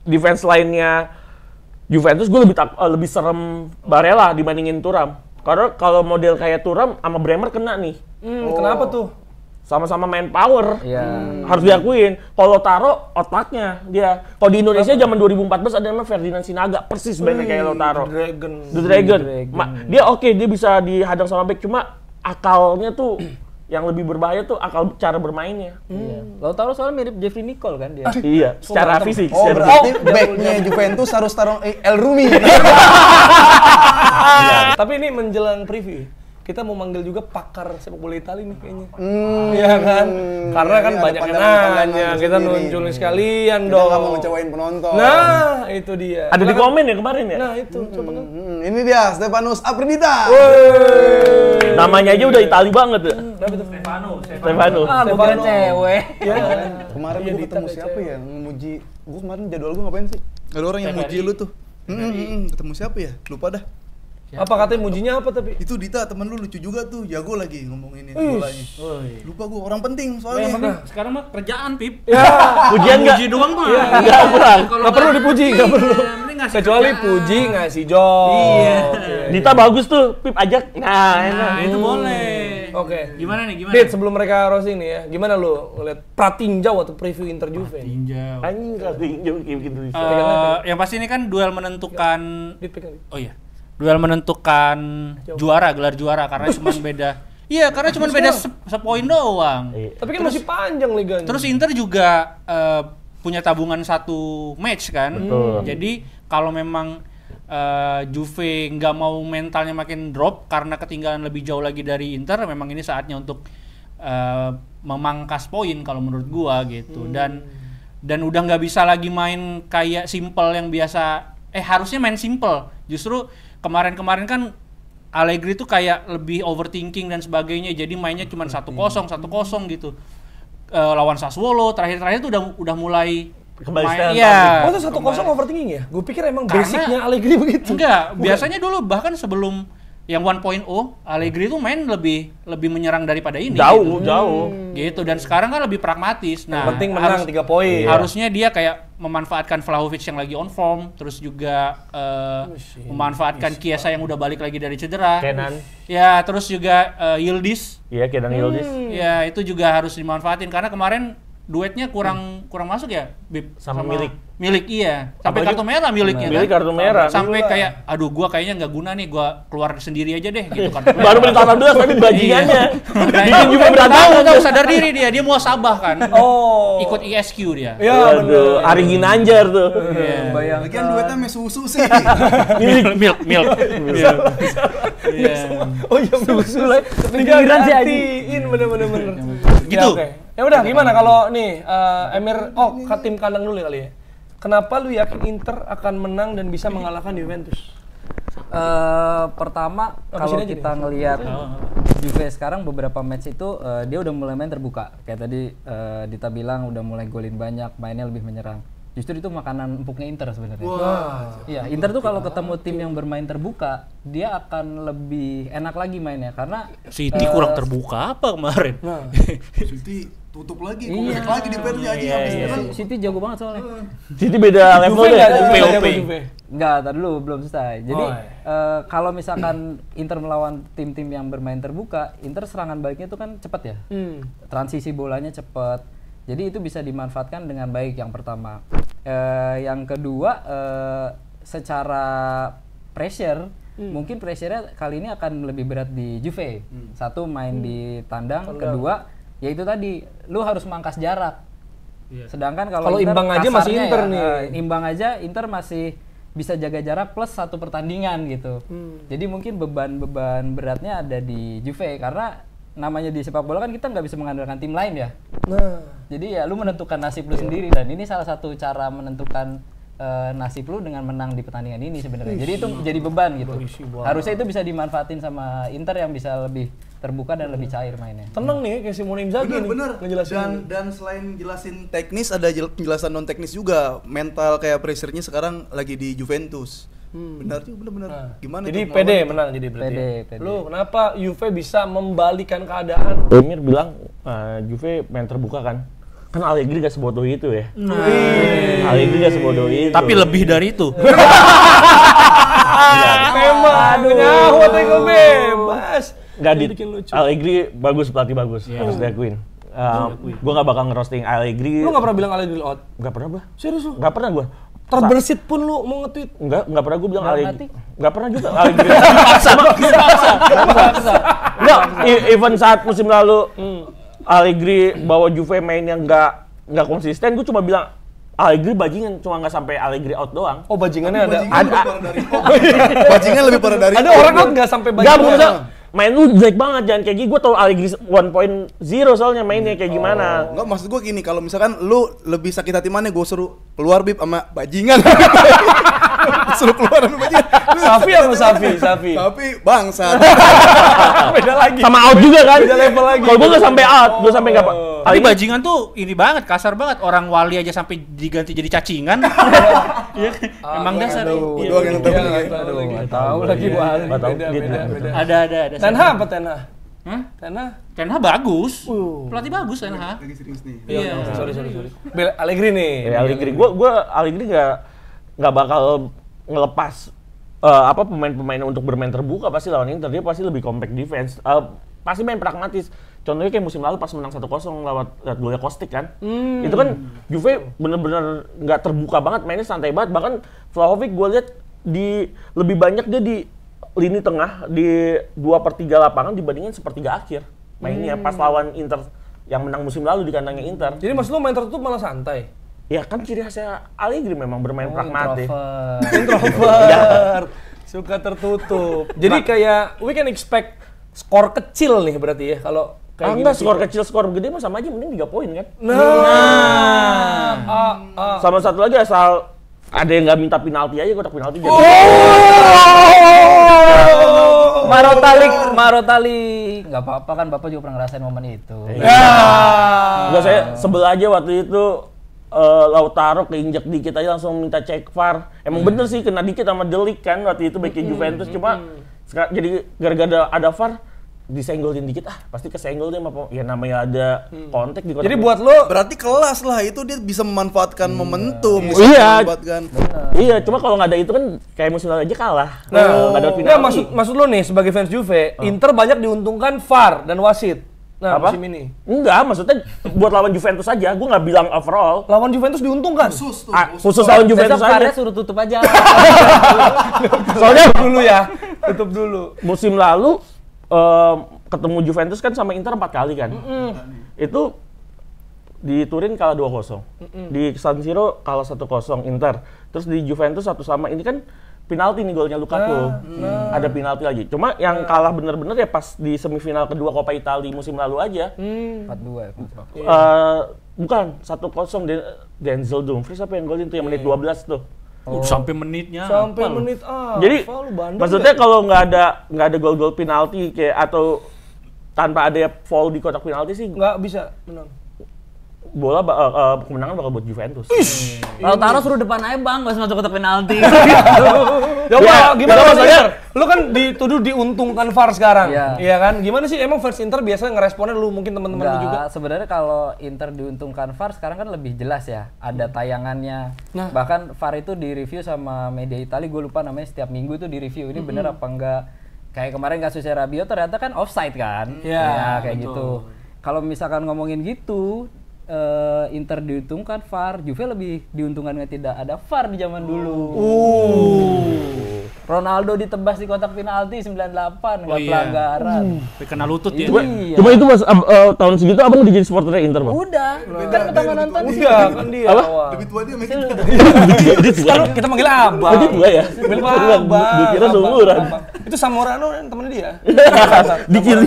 defense lainnya Juventus, gue lebih serem Barella dibandingin Thuram. Karena kalau model kayak Thuram sama Bremer kena nih. Kenapa tuh? Sama-sama main power. Iya. Harus diakuin. Kalau Lautaro otaknya dia. Kalau di Indonesia zaman 2014 ada namanya Ferdinand Sinaga, persis banget kayak Lautaro. The Dragon. Dia oke, dia bisa dihadang sama back, cuma akalnya tuh yang lebih berbahaya tuh akal cara bermainnya. Lautaro soalnya mirip Jeffrey Nicole kan dia. Iya, secara fisik. Oh, berarti backnya Juventus harus taruh El Rumi. Tapi ini menjelang preview. Kita mau manggil juga pakar sepak bola Italia nih kayaknya. Iya kan? Karena kan Ini banyak ada yang pandangan-pandangan nanya, kita sendiri. nunjukin sekalian Kita dong. nggak mau ngecewain penonton. Nah, itu dia. Ada di komen ya kemarin ya? Nah, itu coba kan. Ini dia Stefanus Apredita. Namanya aja udah Itali banget ya. Stefano. Stefano. Ah, gue kira cewek. Kemarin gue ketemu siapa ya ngemuji. Gue kemarin jadwal gue ngapain sih? Ada orang yang muji lu tuh. Ketemu siapa ya? Lupa dah. Apa katanya mujinya apa tapi? Itu Dita temen lu lucu juga tuh, jago lagi ngomongin bolanya. Lupa gue orang penting soalnya. Sekarang mah kerjaan, Pip. Pujian nggak? Puji doang mah. Enggak kurang. Nggak perlu dipuji, nggak perlu. Kecuali puji ngasih job. Iya. Dita bagus tuh, Pip ajak. Nah, enak. Nah, itu boleh. Oke. Gimana nih, gimana? Dit, sebelum mereka roasting nih ya, gimana lu ngeliat pratinjau atau preview Inter Juve? Tinjau. Anjing enggak tinjau kayak gitu bisa. Yang pasti ini kan duel menentukan Dit, pegang. oh iya. Duel menentukan juara, gelar juara karena cuma beda. Iya, karena cuma beda sepoin doang. Tapi kan masih panjang liganya. Terus Inter juga punya tabungan satu match kan. Betul. Jadi kalau memang Juve nggak mau mentalnya makin drop karena ketinggalan lebih jauh lagi dari Inter, memang ini saatnya untuk memangkas poin kalau menurut gua gitu. Dan udah nggak bisa lagi main kayak simple yang biasa. Harusnya main simple. Justru kemarin-kemarin kan Allegri tuh kayak lebih overthinking dan sebagainya, jadi mainnya cuma 1-0 gitu. Lawan Sassuolo terakhir-terakhir tuh udah mulai Kembali main. stand Iya. Oh, itu 1-0 overthinking ya? Gue pikir emang basicnya Allegri begitu. Enggak, biasanya dulu bahkan sebelum yang 1.0 Allegri tuh main lebih menyerang daripada ini. Jauh. Gitu, dan sekarang kan lebih pragmatis. Nah, penting menang 3 poin. Harusnya dia kayak memanfaatkan Vlahovic yang lagi on form, terus juga memanfaatkan Chiesa yang udah balik lagi dari cedera. Kenan. Ya, terus juga Yildiz. Iya, Kenan Yildiz. Ya, itu juga harus dimanfaatin karena kemarin duetnya kurang masuk ya, Bib, Sama Milik. Iya. Sampai kartu merah Miliknya. Milik kan? kartu merah. Sampai kayak aduh gua kayaknya nggak guna nih, gua keluar sendiri aja deh gitu kartu merah. Baru menit 18 tapi bajingannya. Bikin juga berat tahu sadar diri dia mau sabah kan. Ikut ISQ dia. Ya, Aduh, Ari Ginanjar tuh. Bayangkan. Lagian duetnya susu sih. Milk. Iya. Oh iya, mulai. Kepikiran sih, Gantiin bener-bener. Gitu. Ya, oke. Ya udah, gimana kalau nih Emir, ke tim kandang dulu kali ya. Kenapa lu yakin Inter akan menang dan bisa mengalahkan Juventus? Pertama kalau kita ngelihat Juve sekarang beberapa match itu dia udah mulai main terbuka. Kayak tadi Dita bilang udah mulai golin banyak, mainnya lebih menyerang. Justru itu makanan empuknya Inter sebenarnya. Iya, Inter tuh kalau ketemu tim yang bermain terbuka, dia akan lebih enak lagi mainnya karena City kurang terbuka apa kemarin? City tutup lagi, komplek lagi di Persi aja habis itu. City jago banget soalnya. Jadi beda level deh. POP. Enggak, tadi dulu belum selesai. Jadi kalau misalkan Inter melawan tim-tim yang bermain terbuka, Inter serangan baliknya itu kan cepat ya. Transisi bolanya cepat. Jadi itu bisa dimanfaatkan dengan baik yang pertama. Yang kedua secara pressure, mungkin pressure-nya kali ini akan lebih berat di Juve. Satu main di tandang, kedua ya itu tadi lu harus mangkas jarak. Sedangkan kalau imbang aja masih Inter nih. Imbang aja Inter masih bisa jaga jarak plus 1 pertandingan gitu. Jadi mungkin beban beratnya ada di Juve karena namanya di sepak bola kan kita nggak bisa mengandalkan tim lain ya. Nah, Jadi ya lu menentukan nasib lu sendiri dan ini salah satu cara menentukan nasib lu dengan menang di pertandingan ini sebenarnya. Jadi itu jadi beban gitu. Harusnya itu bisa dimanfaatin sama Inter yang bisa lebih terbuka dan lebih cair mainnya. tenang nih kayak Simone Inzaghi nih. Bener. Ngejelasin. Dan selain jelasin teknis ada penjelasan non teknis juga. Mental kayak pressure-nya sekarang lagi di Juventus. Benar juga benar. Gimana Jadi tuh pede melawan? menang jadi berarti. Pede. Lu kenapa Juve bisa membalikan keadaan? Emir bilang Juve main terbuka kan. Kan Allegri gak sebodoh itu ya. Allegri gak sebodoh itu. Tapi lebih dari itu. Memang nyawa teko bebas. Gak di Bikin lucu. Allegri bagus, pelatih bagus. Harus diakuin. Gue gak bakal ngerosting Allegri. Lu nggak pernah bilang Allegri out? Gak pernah gue. Serius lu? Gak pernah gue. Terbersit pun lu mau nge-tweet. Gak pernah gue bilang Dalam Allegri. hati? Gak pernah juga Allegri. Enggak, even saat musim lalu Allegri bawa Juve main yang nggak konsisten, gue cuma bilang Allegri bajingan, cuma nggak sampai Allegri out doang. Oh bajingannya ada. Bajingan lebih parah dari Ada orang out nggak sampai Gak bajingan. bisa. Main lu jelek banget, jangan kayak gitu. Gue tau Allegri 1.0 soalnya mainnya kayak gimana. Enggak, maksud gue gini, kalau misalkan lu lebih sakit hati mana, gue suruh keluar bib sama bajingan. Suruh keluar sama bajingan. Safi apa Safi? Tapi bangsat. Beda lagi. Sama out juga kan? Beda level lagi. Kalau gue nggak sampai out, gue sampai nggak. Tapi bajingan tuh ini banget, kasar banget. Orang Wali aja sampai diganti jadi cacingan. Iya, emang dasar. Gue doang yang nonton lagi. Nggak tahu lagi gua. Nggak tahu. Ada. Ten Hag apa Ten Hag? Hah? Ten Hag? Ten Hag bagus. Pelatih bagus Ten Hag. Lagi serius nih. Iya. Sorry. Allegri nih. Allegri, gue Allegri nggak bakal ngelepas pemain-pemain untuk bermain terbuka. Pasti lawan Inter dia pasti lebih compact defense. Pasti main pragmatis. Contohnya kayak musim lalu pas menang 1-0 lewat golnya Kostic kan. Itu kan Juve bener-bener nggak terbuka banget, mainnya santai banget. Bahkan Vlahovic gue lihat lebih banyak dia di lini tengah di 2/3 lapangan dibandingin 1/3 akhir mainnya pas lawan Inter yang menang musim lalu di kandangnya Inter. Jadi maksud lu main tertutup malah santai? Ya kan ciri khasnya Allegri memang bermain pragmatis. Introvert. Suka tertutup. Jadi kayak we can expect skor kecil nih berarti ya kalau kayak Enggak, gini. skor kecil, skor gede mah sama aja, mending 3 poin kan. Sama satu lagi asal ada yang nggak minta penalti aja, kotak penalti jadi. Marotali nggak apa-apa kan, Bapak juga pernah ngerasain momen itu. Enggak, saya sebel aja waktu itu Lautaro keinjak dikit aja langsung minta cek VAR. Emang bener sih kena dikit sama De Ligt kan waktu itu backnya Juventus, cuma jadi gara-gara ada VAR disenggolin dikit, pasti kesenggol dia sama ya namanya ada kontak di kotak. Jadi buat lo Berarti kelas lah, itu dia bisa memanfaatkan momentum. Bisa Iya. memanfaatkan. Iya, cuma kalau nggak ada itu kan kayak musim lalu aja kalah. Nah, nggak ada nggak, penalti. maksud lo nih sebagai fans Juve, Inter banyak diuntungkan VAR dan wasit. Nah, Apa? musim ini. Enggak, maksudnya buat lawan Juventus aja. Gue nggak bilang overall. Lawan Juventus diuntungkan. Khusus lawan Juventus Besok aja. VAR-nya suruh tutup aja. Soalnya Dulu ya. Tutup dulu. musim lalu ketemu Juventus kan sama Inter 4 kali kan. Itu di Turin kalah 2-0. Di San Siro kalah 1-0 Inter. Terus di Juventus 1-1. Ini kan penalti nih golnya Lukaku. Ada penalti lagi. Cuma yang kalah bener-bener ya pas di semifinal kedua Coppa Italia musim lalu aja. 4-2 ya. Bukan 1-0 Denzel Dumfries apa yang golin tuh yang menit 12 tuh. Sampai menitnya. Sampai apa lu? menit Jadi lu bandel maksudnya kalau nggak ada gol-gol penalti kayak atau tanpa ada foul di kotak penalti sih nggak bisa menang. bola kemenangan bakal buat Juventus. Lautaro suruh depan aja bang, gak usah masuk kotak penalti. Ya, gimana maksudnya? maksudnya? Lu kan dituduh diuntungkan VAR sekarang. Iya. Iya kan? Gimana sih emang fans Inter biasa ngeresponnya lu mungkin teman-teman lu juga? Enggak, sebenarnya kalau Inter diuntungkan VAR sekarang kan lebih jelas ya. Ada tayangannya. Bahkan VAR itu di-review sama media Italia, gue lupa namanya, setiap minggu itu di-review. Ini bener apa enggak? Kayak kemarin kasusnya Rabiot ternyata kan offside kan? Iya, Ya, kayak betul. gitu. Kalau misalkan ngomongin gitu, Inter diuntungkan VAR, Juve lebih diuntungkan tidak ada VAR di zaman dulu. Ronaldo ditebas di kotak penalti 98, nggak iya. pelanggaran. Sampai kena lutut ya. Iya. Cuma itu pas tahun segitu abang udah jadi supporternya Inter bang. Udah, kan pertama nonton sih. Udah kan dia. Apa? awal. Lebih tua dia makin. Dia tua. Kita manggil abang. Dia tua ya. Manggil Gue kira seumuran. Itu Samorano kan temennya dia. Di Chili.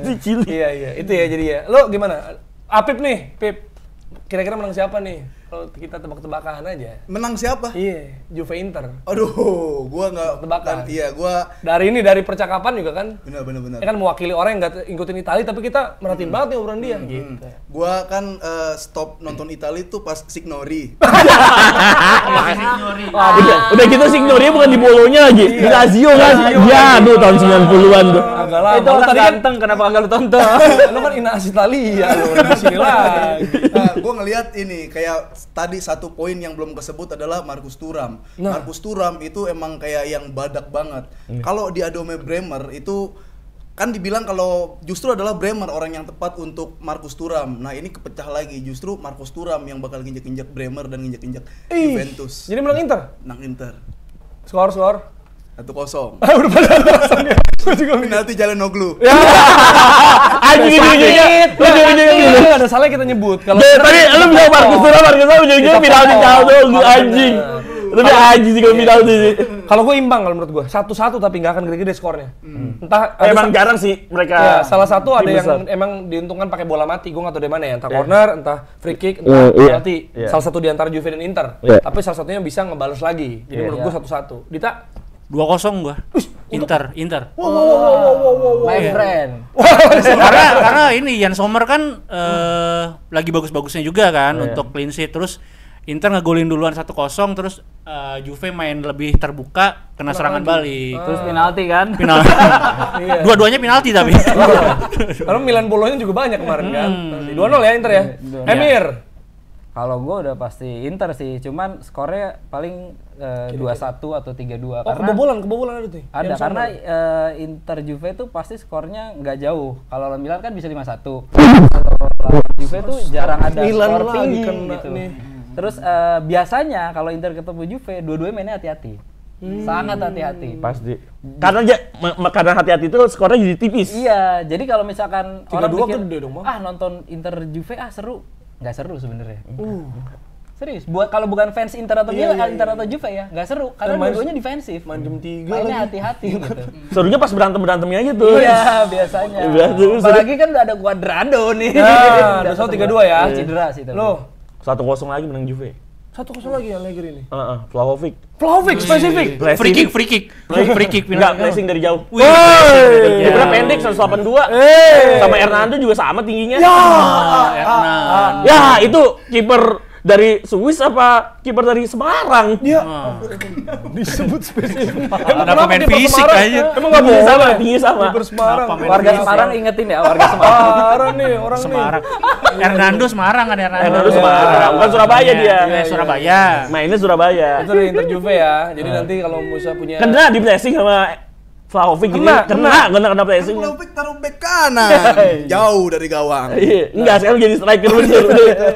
Di Chili. Iya, itu ya jadi ya. Lo gimana? Apip nih, Pip. Kira-kira menang siapa nih? Kalau kita tebak-tebakan aja. Menang siapa? Iya, Juve Inter. Aduh, gua nggak Tebakan. Iya, gua Dari percakapan juga kan. benar. Ya kan mewakili orang yang nggak ngikutin Italia, tapi kita merhatiin banget nih obrolan dia. Gitu. Gua kan stop nonton Italia tuh pas Signori. Udah gitu Signori bukan di Bolonya lagi, di Lazio kan. Ya, aduh tahun 90-an tuh. Agak lama. Itu Lo orang tadi kan ganteng, kenapa nggak lu tonton? lo kan Inas Italia, lo di sini lagi. Nah, gua ngelihat ini kayak tadi satu poin yang belum kesebut adalah Marcus Thuram. Marcus Thuram itu emang kayak yang badak banget. Kalau di Adome Bremer itu kan dibilang kalau justru adalah Bremer orang yang tepat untuk Marcus Thuram. Nah ini kepecah lagi, justru Marcus Thuram yang bakal nginjek-injek Bremer dan nginjek-injek Juventus. Jadi menang Inter. Menang Inter Skor. 1-0. Udah pada alasan ya. Gue juga Penalti Jalanoglu. Anjing ujung-ujungnya. nggak ada salah kita nyebut. Kalau Tadi lu bilang Marcus Thuram ujung-ujungnya penalti Caldo, anjing. Tapi anjing sih kalau penalti sih. Kalau gue imbang kalau menurut gue 1-1 tapi nggak akan gede-gede skornya. Entah Emang jarang sih mereka. Ya, salah satu ada tim yang besar. emang diuntungkan pakai bola mati. Gue nggak tahu dari mana ya. Entah corner, entah free kick, entah penalti. Salah satu di antara Juve dan Inter. Tapi salah satunya bisa ngebales lagi. Jadi menurut gue 1-1. Dita 2-0 gua. Inter. My friend. karena ini Jan Sommer kan lagi bagus-bagusnya juga kan untuk clean sheet, terus Inter ngegolin duluan 1-0, terus Juve main lebih terbuka, kena serangan balik. Terus penalti kan? Penalti. Dua-duanya penalti tapi. Karena Milan bolanya juga banyak kemarin kan. 2-0 ya Inter ya. Emir. Kalau gue udah pasti Inter sih, cuman skornya paling 2-1 atau 3-2. Oh, Karena kebobolan ada tuh. ada karena Inter Juve tuh pasti skornya nggak jauh. Kalau lawan Milan kan bisa 5-1. Kalau lawan Juve tuh jarang ada Milan skor lagi tinggi kena gitu. nih. Terus biasanya kalau Inter ketemu Juve, dua-duanya mainnya hati-hati. Sangat hati-hati. Pasti. Karena hati-hati itu skornya jadi tipis. Iya, jadi kalau misalkan 3-2 orang pikir, gede dong, Bang. nonton Inter Juve seru. Nggak seru sebenarnya. Serius, buat kalau bukan fans Inter atau Inter atau Juve ya, nggak seru karena dua-duanya defensif. Main jam 3 Mainnya hati-hati gitu. Serunya pas berantemnya aja tuh. Iya, biasanya. Berantem, Apalagi kan udah ada Cuadrado nih. Nah, udah 3-2 ya. Cedera sih tapi. Lo 1-0 lagi menang Juve. 1-0 lagi Allegri ini. Vlahovic. Vlahovic spesifik. Free kick. Enggak, pressing dari jauh. Wih, Dia kira pendek 182. Sama Hernando juga sama tingginya. Ya, itu kiper dari Swiss apa kiper dari Semarang? Iya. Disebut spesifik. Kenapa main fisik aja? Emang nggak boleh. Tinggi sama. Kiper Semarang. Warga Semarang ingetin ya, warga Semarang. Semarang nih orang Semarang. Hernando Semarang kan Hernando Semarang, bukan Surabaya dia. Surabaya. Mainnya Surabaya. Itu dari Inter Juve ya. Jadi nanti kalau Musa punya Kena di pressing sama Vlahovic gini. Kena pressing. Vlahovic taruh bek kanan. Jauh dari gawang. Iya, enggak sekarang jadi striker bener.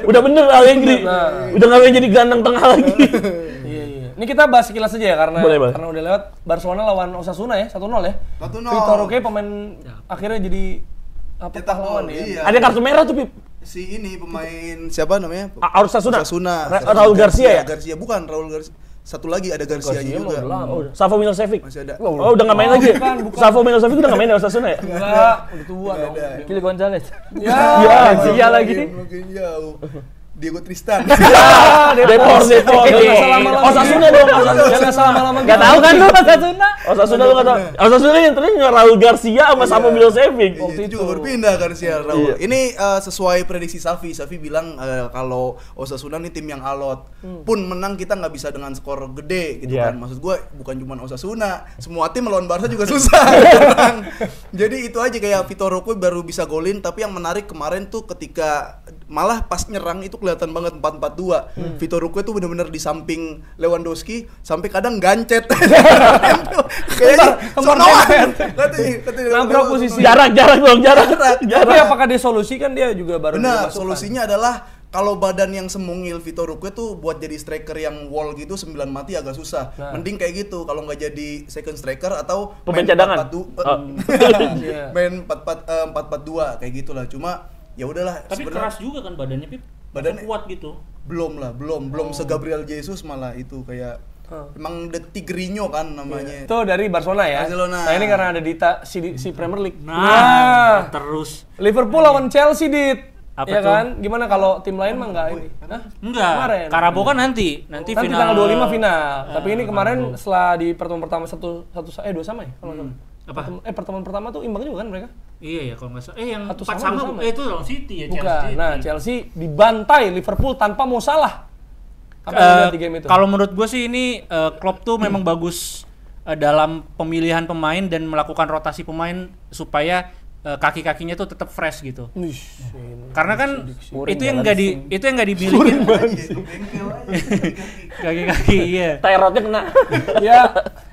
Udah bener Allegri. Udah enggak boleh jadi gelandang tengah lagi. Iya. Ini kita bahas sekilas aja ya karena Boleh. karena udah lewat Barcelona lawan Osasuna ya 1-0 ya. 1-0. Vitor Roque pemain akhirnya jadi apa Cetak pahlawan gol, ya. iya. Ada kartu merah tuh, Pip. Si ini pemain siapa namanya? Osasuna. Raul Garcia ya? Garcia bukan Raul Garcia. Satu lagi ada Garcia juga. Savo Milosevic. Masih ada. Oh, udah nggak main lagi. Savo Milosevic udah nggak main di Osasuna ya? Enggak, udah tua dong. Kili Gonzalez. Ya, Garcia lagi. Makin jauh. Diego Tristan. Depor. Osasuna dong. Jangan salah lama-lama. Gak tahu kan lu Osasuna? Osasuna lu nggak tahu. Osasuna yang ternyata Raul Garcia sama Savo Milosevic. Waktu itu juga berpindah Garcia Raul. Ini sesuai prediksi Safi. Safi bilang kalau Osasuna ini tim yang alot. Pun menang kita nggak bisa dengan skor gede gitu kan. Maksud gue bukan cuma Osasuna, semua tim melawan Barca juga susah. Jadi itu aja kayak Vitor Roque baru bisa golin, tapi yang menarik kemarin tuh ketika malah pas nyerang itu kelihatan banget 4-4-2. Vitor Roque tuh benar-benar di samping Lewandowski sampai kadang gancet. Kayaknya sonoan. Nabrak posisi. Jarak dong. Tapi apakah dia solusi kan dia juga baru Benar, dimasukkan. solusinya adalah kalau badan yang semungil Vitor Roque tuh buat jadi striker yang wall gitu 9 mati agak susah. Mending kayak gitu kalau nggak jadi second striker atau Pemain cadangan. main 4-4-2 kayak gitulah. Cuma ya udahlah. Tapi keras juga kan badannya, Pip. Badannya kuat gitu. Belum se Gabriel Jesus malah itu kayak Emang The Tigrinho kan namanya. Itu dari Barcelona ya. Barcelona. Nah ini karena ada si Premier League. Nah, terus Liverpool lawan Chelsea dit. Apa Ya tuh? kan? Gimana kalau tim lain mah enggak ini? Hah? enggak. Kemarin. Karabo kan nanti Nanti final. tanggal 25 final. Tapi ini kemarin setelah di pertemuan pertama 2 sama ya? Kalau nggak salah. Apa? Pertemuan pertama tuh imbang juga kan mereka? Iya ya kalau nggak salah. Yang 1 4 sama, sama, 2 sama. itu lawan City ya. Bukan. Chelsea. Nah, Chelsea dibantai Liverpool tanpa mau salah. Apa yang lihat di game itu? Kalau menurut gue sih ini Klopp tuh memang bagus dalam pemilihan pemain dan melakukan rotasi pemain supaya kaki-kakinya tuh tetap fresh gitu. Karena kan itu yang nggak dimiliki kaki-kaki iya. Tyrod-nya kena. Ya,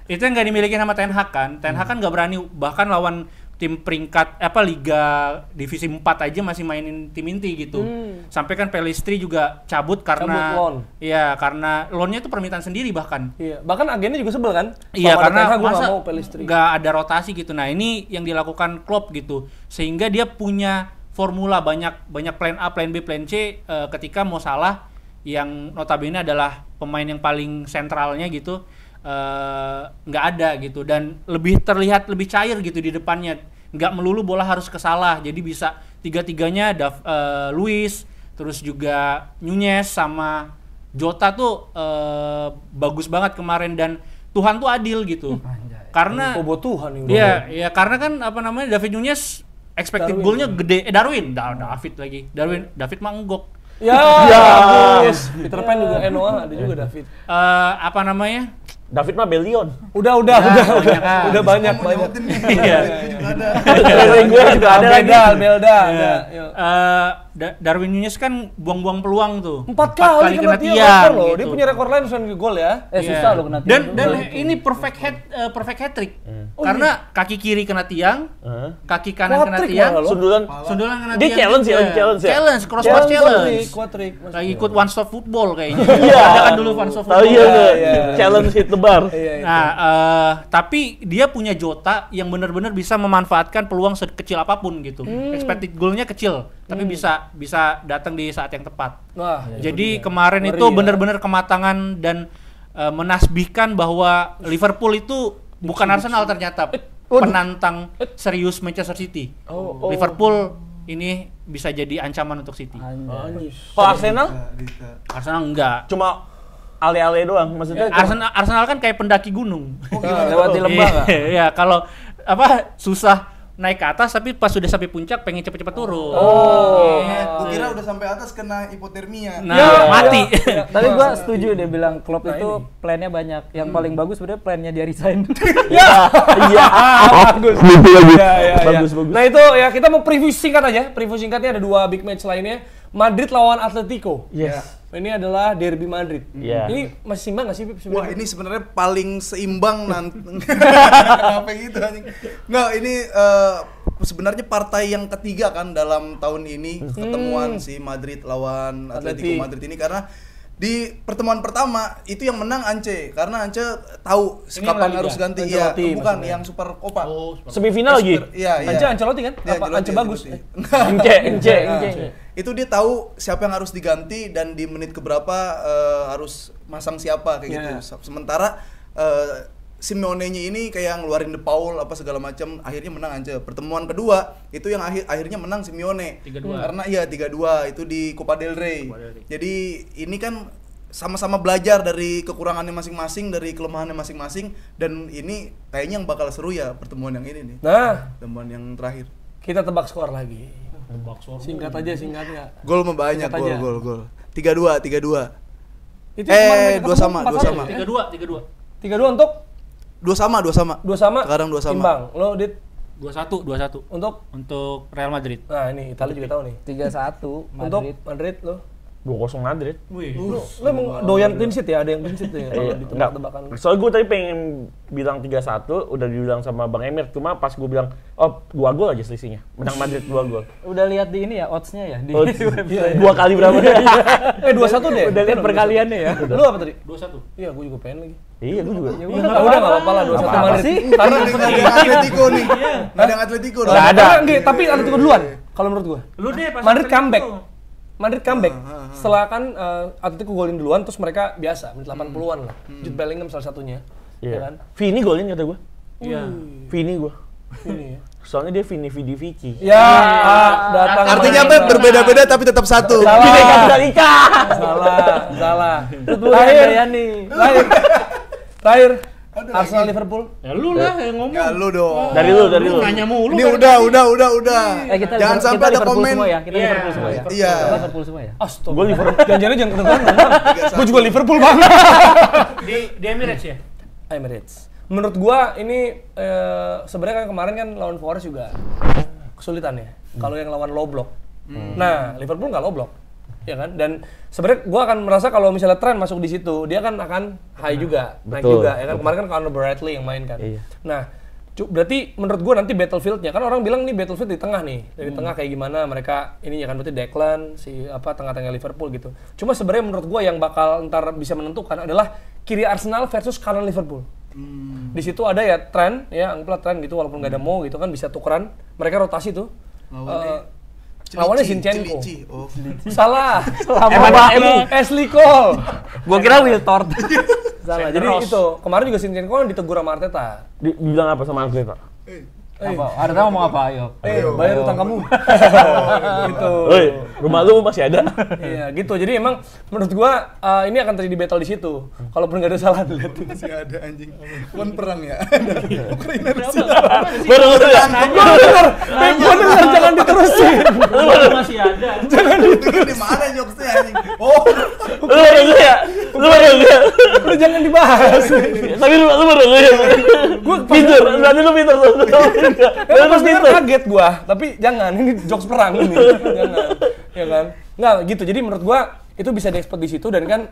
Itu yang nggak dimiliki sama Ten Hag kan. Ten Hag kan nggak berani bahkan lawan tim peringkat Liga Divisi 4 aja masih mainin tim inti gitu. Sampai kan Pelistri juga cabut karena Cabut loan. iya karena loannya itu permintaan sendiri bahkan. iya. Bahkan agennya juga sebel kan? Iya Sama ada karena Ten Hag, gua masa nggak mau Pelistri. nggak ada rotasi gitu. Nah ini yang dilakukan Klopp gitu, sehingga dia punya formula banyak plan A, plan B, plan C ketika mau salah yang notabene adalah pemain yang paling sentralnya gitu nggak ada gitu dan terlihat lebih cair gitu di depannya, nggak melulu bola harus ke Salah, jadi bisa tiga-tiganya Luis terus juga Nunez sama Jota tuh bagus banget kemarin dan Tuhan tuh adil gitu. Karena Bobo Tuhan ini. iya karena kan David Nunez expected goal-nya gede. David mah enggok. Ya, bagus. Peter Pan juga Enoa ada juga David. David mah Belion. Udah banyak. Iya. Dari gue juga ada lagi. Belda. ada. Yuk. Darwin Nunez kan buang-buang peluang tuh. 4 kali kena tiang loh. Dia gitu. punya rekor lain selain gol ya. Susah lo kena Dan ini perfect hat trick. Karena kaki kiri kena tiang, kaki kanan kena Hat-trick tiang, malah lo. Sundulan. kena Dia tiang. challenge ya, juga. challenge ya? Crossbar challenge. Quadrick. Kayak ikut one stop football kayaknya. Iya. Ada kan dulu one stop Tahu football. iya. Challenge hit the bar. Nah, tapi dia punya Jota yang benar-benar bisa memanfaatkan peluang sekecil apapun gitu. Expected goal-nya kecil, tapi bisa datang di saat yang tepat. Wah, Jadi kemarin Ngeri itu ya. benar-benar kematangan dan menasbihkan bahwa Liverpool itu bukan Arsenal ternyata penantang serius Manchester City. Liverpool ini bisa jadi ancaman untuk City. Kalau Arsenal enggak. cuma ale-ale doang maksudnya. Arsenal kan kayak pendaki gunung. lewat di lembah nggak? Iya, kalau susah naik ke atas tapi pas sudah sampai puncak pengen cepet-cepet turun. Gua kira udah sampai atas kena hipotermia. Nah, mati. Tapi gua setuju dia bilang Klopp itu plannya banyak. Yang paling bagus sebenarnya plannya dia resign. bagus. Bagus. Nah itu ya kita mau preview singkat aja. Preview singkatnya ada 2 big match lainnya. Madrid lawan Atletico. Yes. Ini adalah derby Madrid. Iya. Ini masih imbang nggak sih, Pip? Wah, ini sebenarnya paling seimbang nanti. Kenapa gitu anjing? Nggak, ini sebenarnya partai yang ketiga kan dalam tahun ini pertemuan si Madrid lawan Atletico Madrid ini karena di pertemuan pertama itu yang menang Ance karena Ance tahu kapan harus ganti ya, Ancelotti bukan maksudnya. yang Super Copa. Semifinal lagi. Iya, iya. Ancelotti kan? Iya, Apa Ance bagus? Ence. Itu dia tahu siapa yang harus diganti dan di menit keberapa harus masang siapa kayak gitu. Sementara Simeone-nya ini kayak ngeluarin De Paul apa segala macam, akhirnya menang aja. Pertemuan kedua itu yang akhirnya menang Simeone. 3-2. Karena 3-2 itu di Copa del Rey. Jadi ini kan sama-sama belajar dari kekurangannya masing-masing, dari kelemahannya masing-masing, dan ini kayaknya yang bakal seru ya pertemuan yang ini nih. Nah, Pertemuan yang terakhir. kita tebak skor lagi. Singkat aja, singkat nggak? Gol mah banyak, Singkat aja. gol. 3-2. Itu kemarin mereka 2 sama, 2 sama. 3-2. 3-2 untuk 2 sama. 2 sama. Sekarang 2 sama. Imbang. Lo Dit 2-1. untuk Real Madrid. nah ini Italia juga tahu nih. 3-1 Madrid. Untuk Madrid lo. 2-0 Madrid. Lo emang doyan clean sheet ya? Ada yang clean sheet ya? Kalau Iya, di enggak. tebak-tebakan. Soalnya gue tadi pengen bilang 3-1, udah dibilang sama Bang Emir, cuma pas gue bilang, 2 gol aja selisihnya. Menang Madrid 2 gol. Udah lihat di ini ya odds-nya ya di Odds. website. 2 kali berapa? 2-1 deh. Udah lihat perkaliannya ya. Lu apa tadi? 2-1. Iya, gue juga pengen lagi. Iya, gue juga. Udah enggak apa-apa lah 2-1 Apa Madrid. sih? Karena Nggak ada yang Atletico nih. Nggak ada yang Atletico dong. Nggak ada. Enggak, tapi Atletico duluan kalau menurut gue. Lu deh pas Madrid comeback. Madrid comeback. Setelah kan Atletico golin duluan, terus mereka biasa, menit 80-an lah. Jude Bellingham salah satunya. Ya kan? Vini golin kata gue. Iya. Vini gue. Ini ya. Soalnya dia Vini Vici. Ya, datang. Artinya apa? Berbeda-beda tapi tetap satu. Salah. Terakhir. Arsenal Liverpool. Ya lu lah yang ngomong. Ya lu dong. Dari lu. Nanya mulu. Ini kan. udah. Kita Jangan sampai ada Liverpool komen. semua ya. Kita Liverpool semua ya. Iya. Kita Liverpool semua ya. Astaga. Gue Liverpool. Jangan-jangan jangan kedengeran. Gue juga Liverpool banget. Di Emirates ya? Emirates. Menurut gua ini sebenarnya kan kemarin kan lawan Forest juga kesulitan ya. Kalau yang lawan low block. Nah, Liverpool nggak low block. Ya kan? Dan sebenarnya gua akan merasa kalau misalnya Trent masuk di situ, dia kan akan high juga, naik betul, juga. Ya kan? Kemarin kan Conor Bradley yang main kan. Iya. Nah, berarti menurut gua nanti battlefield-nya kan orang bilang nih battlefield di tengah nih. Dari tengah kayak gimana mereka ini ya kan berarti Declan tengah-tengah Liverpool gitu. Cuma sebenarnya menurut gua yang bakal ntar bisa menentukan adalah kiri Arsenal versus kanan Liverpool. Di situ ada ya Trent ya, anggaplah Trent gitu walaupun nggak ada Mo gitu kan bisa tukeran. Mereka rotasi tuh. Lawannya Zinchenko. Salah. Ashley Cole. Gua kira Will Tort. Salah. Jadi itu kemarin juga Zinchenko ditegur sama Arteta. Bilang apa sama Arteta? Apa? Arteta ngomong apa? Ayo. Bayar utang kamu. Gitu. Woi, rumah lu masih ada. Iya, gitu. Jadi emang menurut gua ini akan terjadi battle di situ. Kalaupun nggak ada salah lihat. Masih ada anjing. Kan perang ya. Ukraina Baru ya. Gua denger jangan diterusin. Masih ada. Itu di mana jokesnya anjing? Oh, Lu baru ya. Lu jangan dibahas. Tapi lu baru ya. Gua pintar. Berarti lu pintar. Pas denger kaget gua, tapi jangan ini jokes perang ini. Jangan. Ya kan? Nggak gitu. Jadi menurut gua itu bisa diekspor di situ dan kan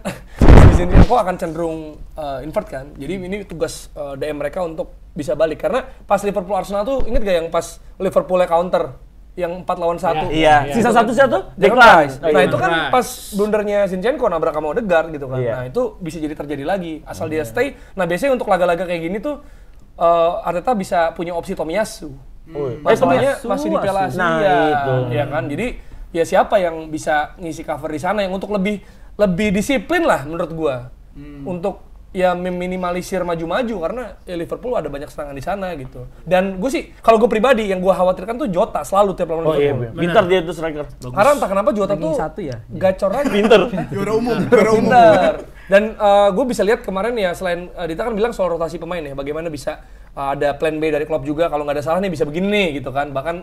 Zinchenko akan cenderung invert kan. Jadi ini tugas DM mereka untuk bisa balik karena pas Liverpool Arsenal tuh inget gak yang pas Liverpoolnya counter yang 4 lawan 1. Iya. Sisa satu siapa? Declan. Nah, itu kan pas blundernya Zinchenko nabrak sama Odegaard gitu kan. Iya. Nah, itu bisa jadi terjadi lagi asal dia stay. Nah, biasanya untuk laga-laga kayak gini tuh Arteta bisa punya opsi Tomiyasu. Masalahnya masih di Piala Asia. Nah, itu. Ya kan? Jadi ya siapa yang bisa ngisi cover di sana yang untuk lebih disiplin lah menurut gua. Untuk ya meminimalisir maju-maju karena ya Liverpool ada banyak serangan di sana gitu. Dan gue sih kalau gue pribadi yang gue khawatirkan tuh Jota selalu tiap lawan Liverpool. Pintar dia tuh striker. Karena entah kenapa Jota tuh satu ya? gacor aja. Pintar. juara umum. Pintar. Dan gue bisa lihat kemarin ya selain Dita kan bilang soal rotasi pemain ya, bagaimana bisa ada plan B dari klub juga kalau nggak ada salah nih bisa begini nih gitu kan. Bahkan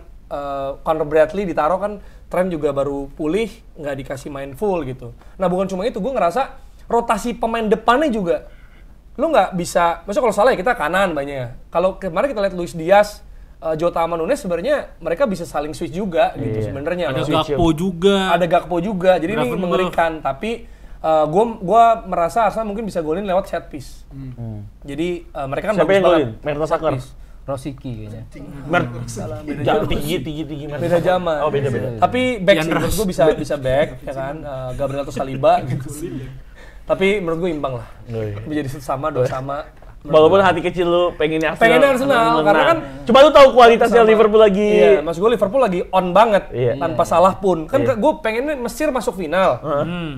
Conor Bradley ditaruh kan Trent juga baru pulih nggak dikasih main full gitu. Nah bukan cuma itu, gue ngerasa rotasi pemain depannya juga lu nggak bisa, maksudnya kalau salah ya kita kanan banyak. Kalau kemarin kita lihat Luis Diaz, Jota sama Nunes sebenarnya mereka bisa saling switch juga gitu sebenarnya. Ada Gakpo juga. Ada Gakpo juga, jadi ini mengerikan. Tapi gue merasa Arsenal mungkin bisa golin lewat set piece. Jadi mereka kan Siapa bagus yang golin? banget. Mertesacker. Rosiki kayaknya. Tinggi. Beda zaman. Oh, beda. Tapi back sih, menurut gue bisa back, ya kan. Gabriel atau Saliba gitu. Tapi menurut gue imbang lah. Menjadi sama, dua sama. Walaupun hati kecil lu pengennya Arsenal. Pengennya Arsenal, karena kan cuma lu tahu kualitasnya Liverpool lagi. Iya, maksud gue Liverpool lagi on banget tanpa salah pun. Kan gue pengennya Mesir masuk final.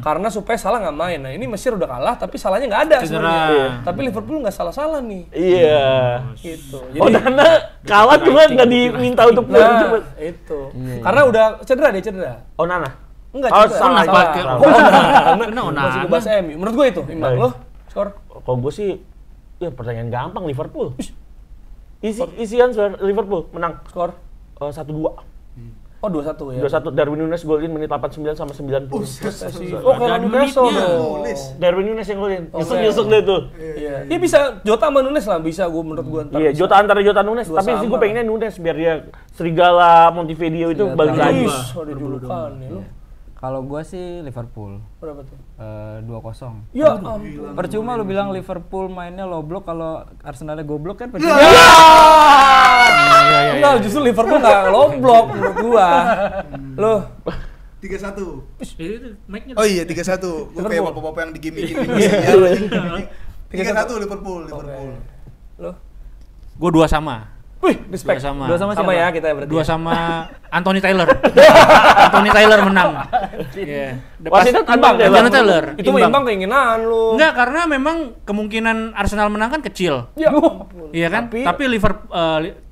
Karena supaya Salah nggak main. Nah, ini Mesir udah kalah tapi salahnya nggak ada sebenarnya. Tapi Liverpool nggak salah-salah nih. Iya. Gitu. Oh, karena kalah cuma nggak diminta untuk pulang. Nah, itu. Karena udah cedera. Oh, Nana. Enggak Oh, cedera. Masih ke bahas MU. Menurut gue itu imbang. Lo skor? Kalau gue sih ya pertanyaan gampang Liverpool. Isian Liverpool menang Skor? 1-2. Oh 2-1 ya. 2-1 Darwin Nunes golin menit 89 sama 90. Oh kayak Newcastle dong. Darwin Nunes yang golin. Nyesek deh tuh. Iya. Dia bisa Jota sama Nunes lah bisa gue menurut gue ntar. Iya, bisa. Jota antara Jota Nunes, tapi sih gue pengennya Nunes biar dia Serigala Montevideo itu balik lagi. Ada julukan ya lu. Kalau gua sih Liverpool. Berapa tuh? 2-0. Ya Percuma lu bilang Liverpool mainnya low block kalau Arsenalnya goblok kan percuma. Enggak, justru Liverpool nggak low block menurut gua. Loh. 3-1. Oh iya 3-1. Gue kayak bapak-bapak yang digimikin ini. 3-1 Liverpool. Loh. Gue 2 sama. Wih, respect. Dua sama. Sama ya kita ya berarti. 2 sama Anthony Taylor. Anthony Taylor menang. Iya. Wasitnya Anthony Taylor. Itu imbang keinginan lu. Enggak, karena memang kemungkinan Arsenal menang kan kecil. Ya. Iya kan? Tapi Liverpool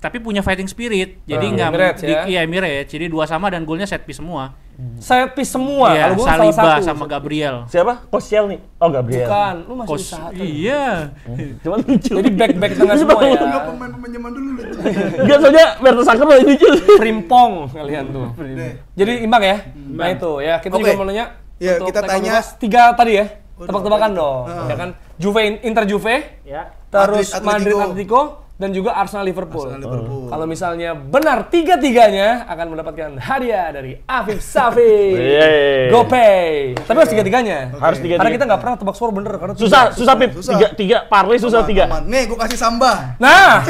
tapi punya fighting spirit. Jadi enggak Emirates, ya? iya Emirates. Jadi 2-2 dan golnya set piece semua. Set piece semua. Iya, Kalau gua salah Saliba satu. sama Gabriel. Siapa? Koscielny. Oh, Gabriel. Bukan, lu masih usaha. Iya. Cuman lucu. Jadi back tengah semua ya. Enggak pemain-pemain zaman dulu lucu. Enggak, soalnya Mertesacker lebih lucu. Frimpong kalian tuh. Jadi imbang ya. Nah itu ya, kita juga Oke. mau nanya. Ya, untuk kita tackle tanya. bebas, 3 tadi ya. Tebak-tebakan dong. Ya kan? Inter Juve, Ya. terus Madrid, Madrid Atletico. Atletico dan juga Arsenal Liverpool. Liverpool. Kalau misalnya benar 3-3-nya akan mendapatkan hadiah dari Afif Safi. Yeay. GoPay. Tapi harus 3-3-nya. Harus 3-3. Karena kita nggak pernah tebak skor bener karena Susah Pip. Susah. 3 parlay susah 3. Aman. Nih, gua kasih sambah. Nah,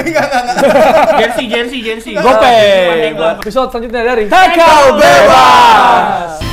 Jersey. GoPay. Episode selanjutnya dari Tackle Bebas.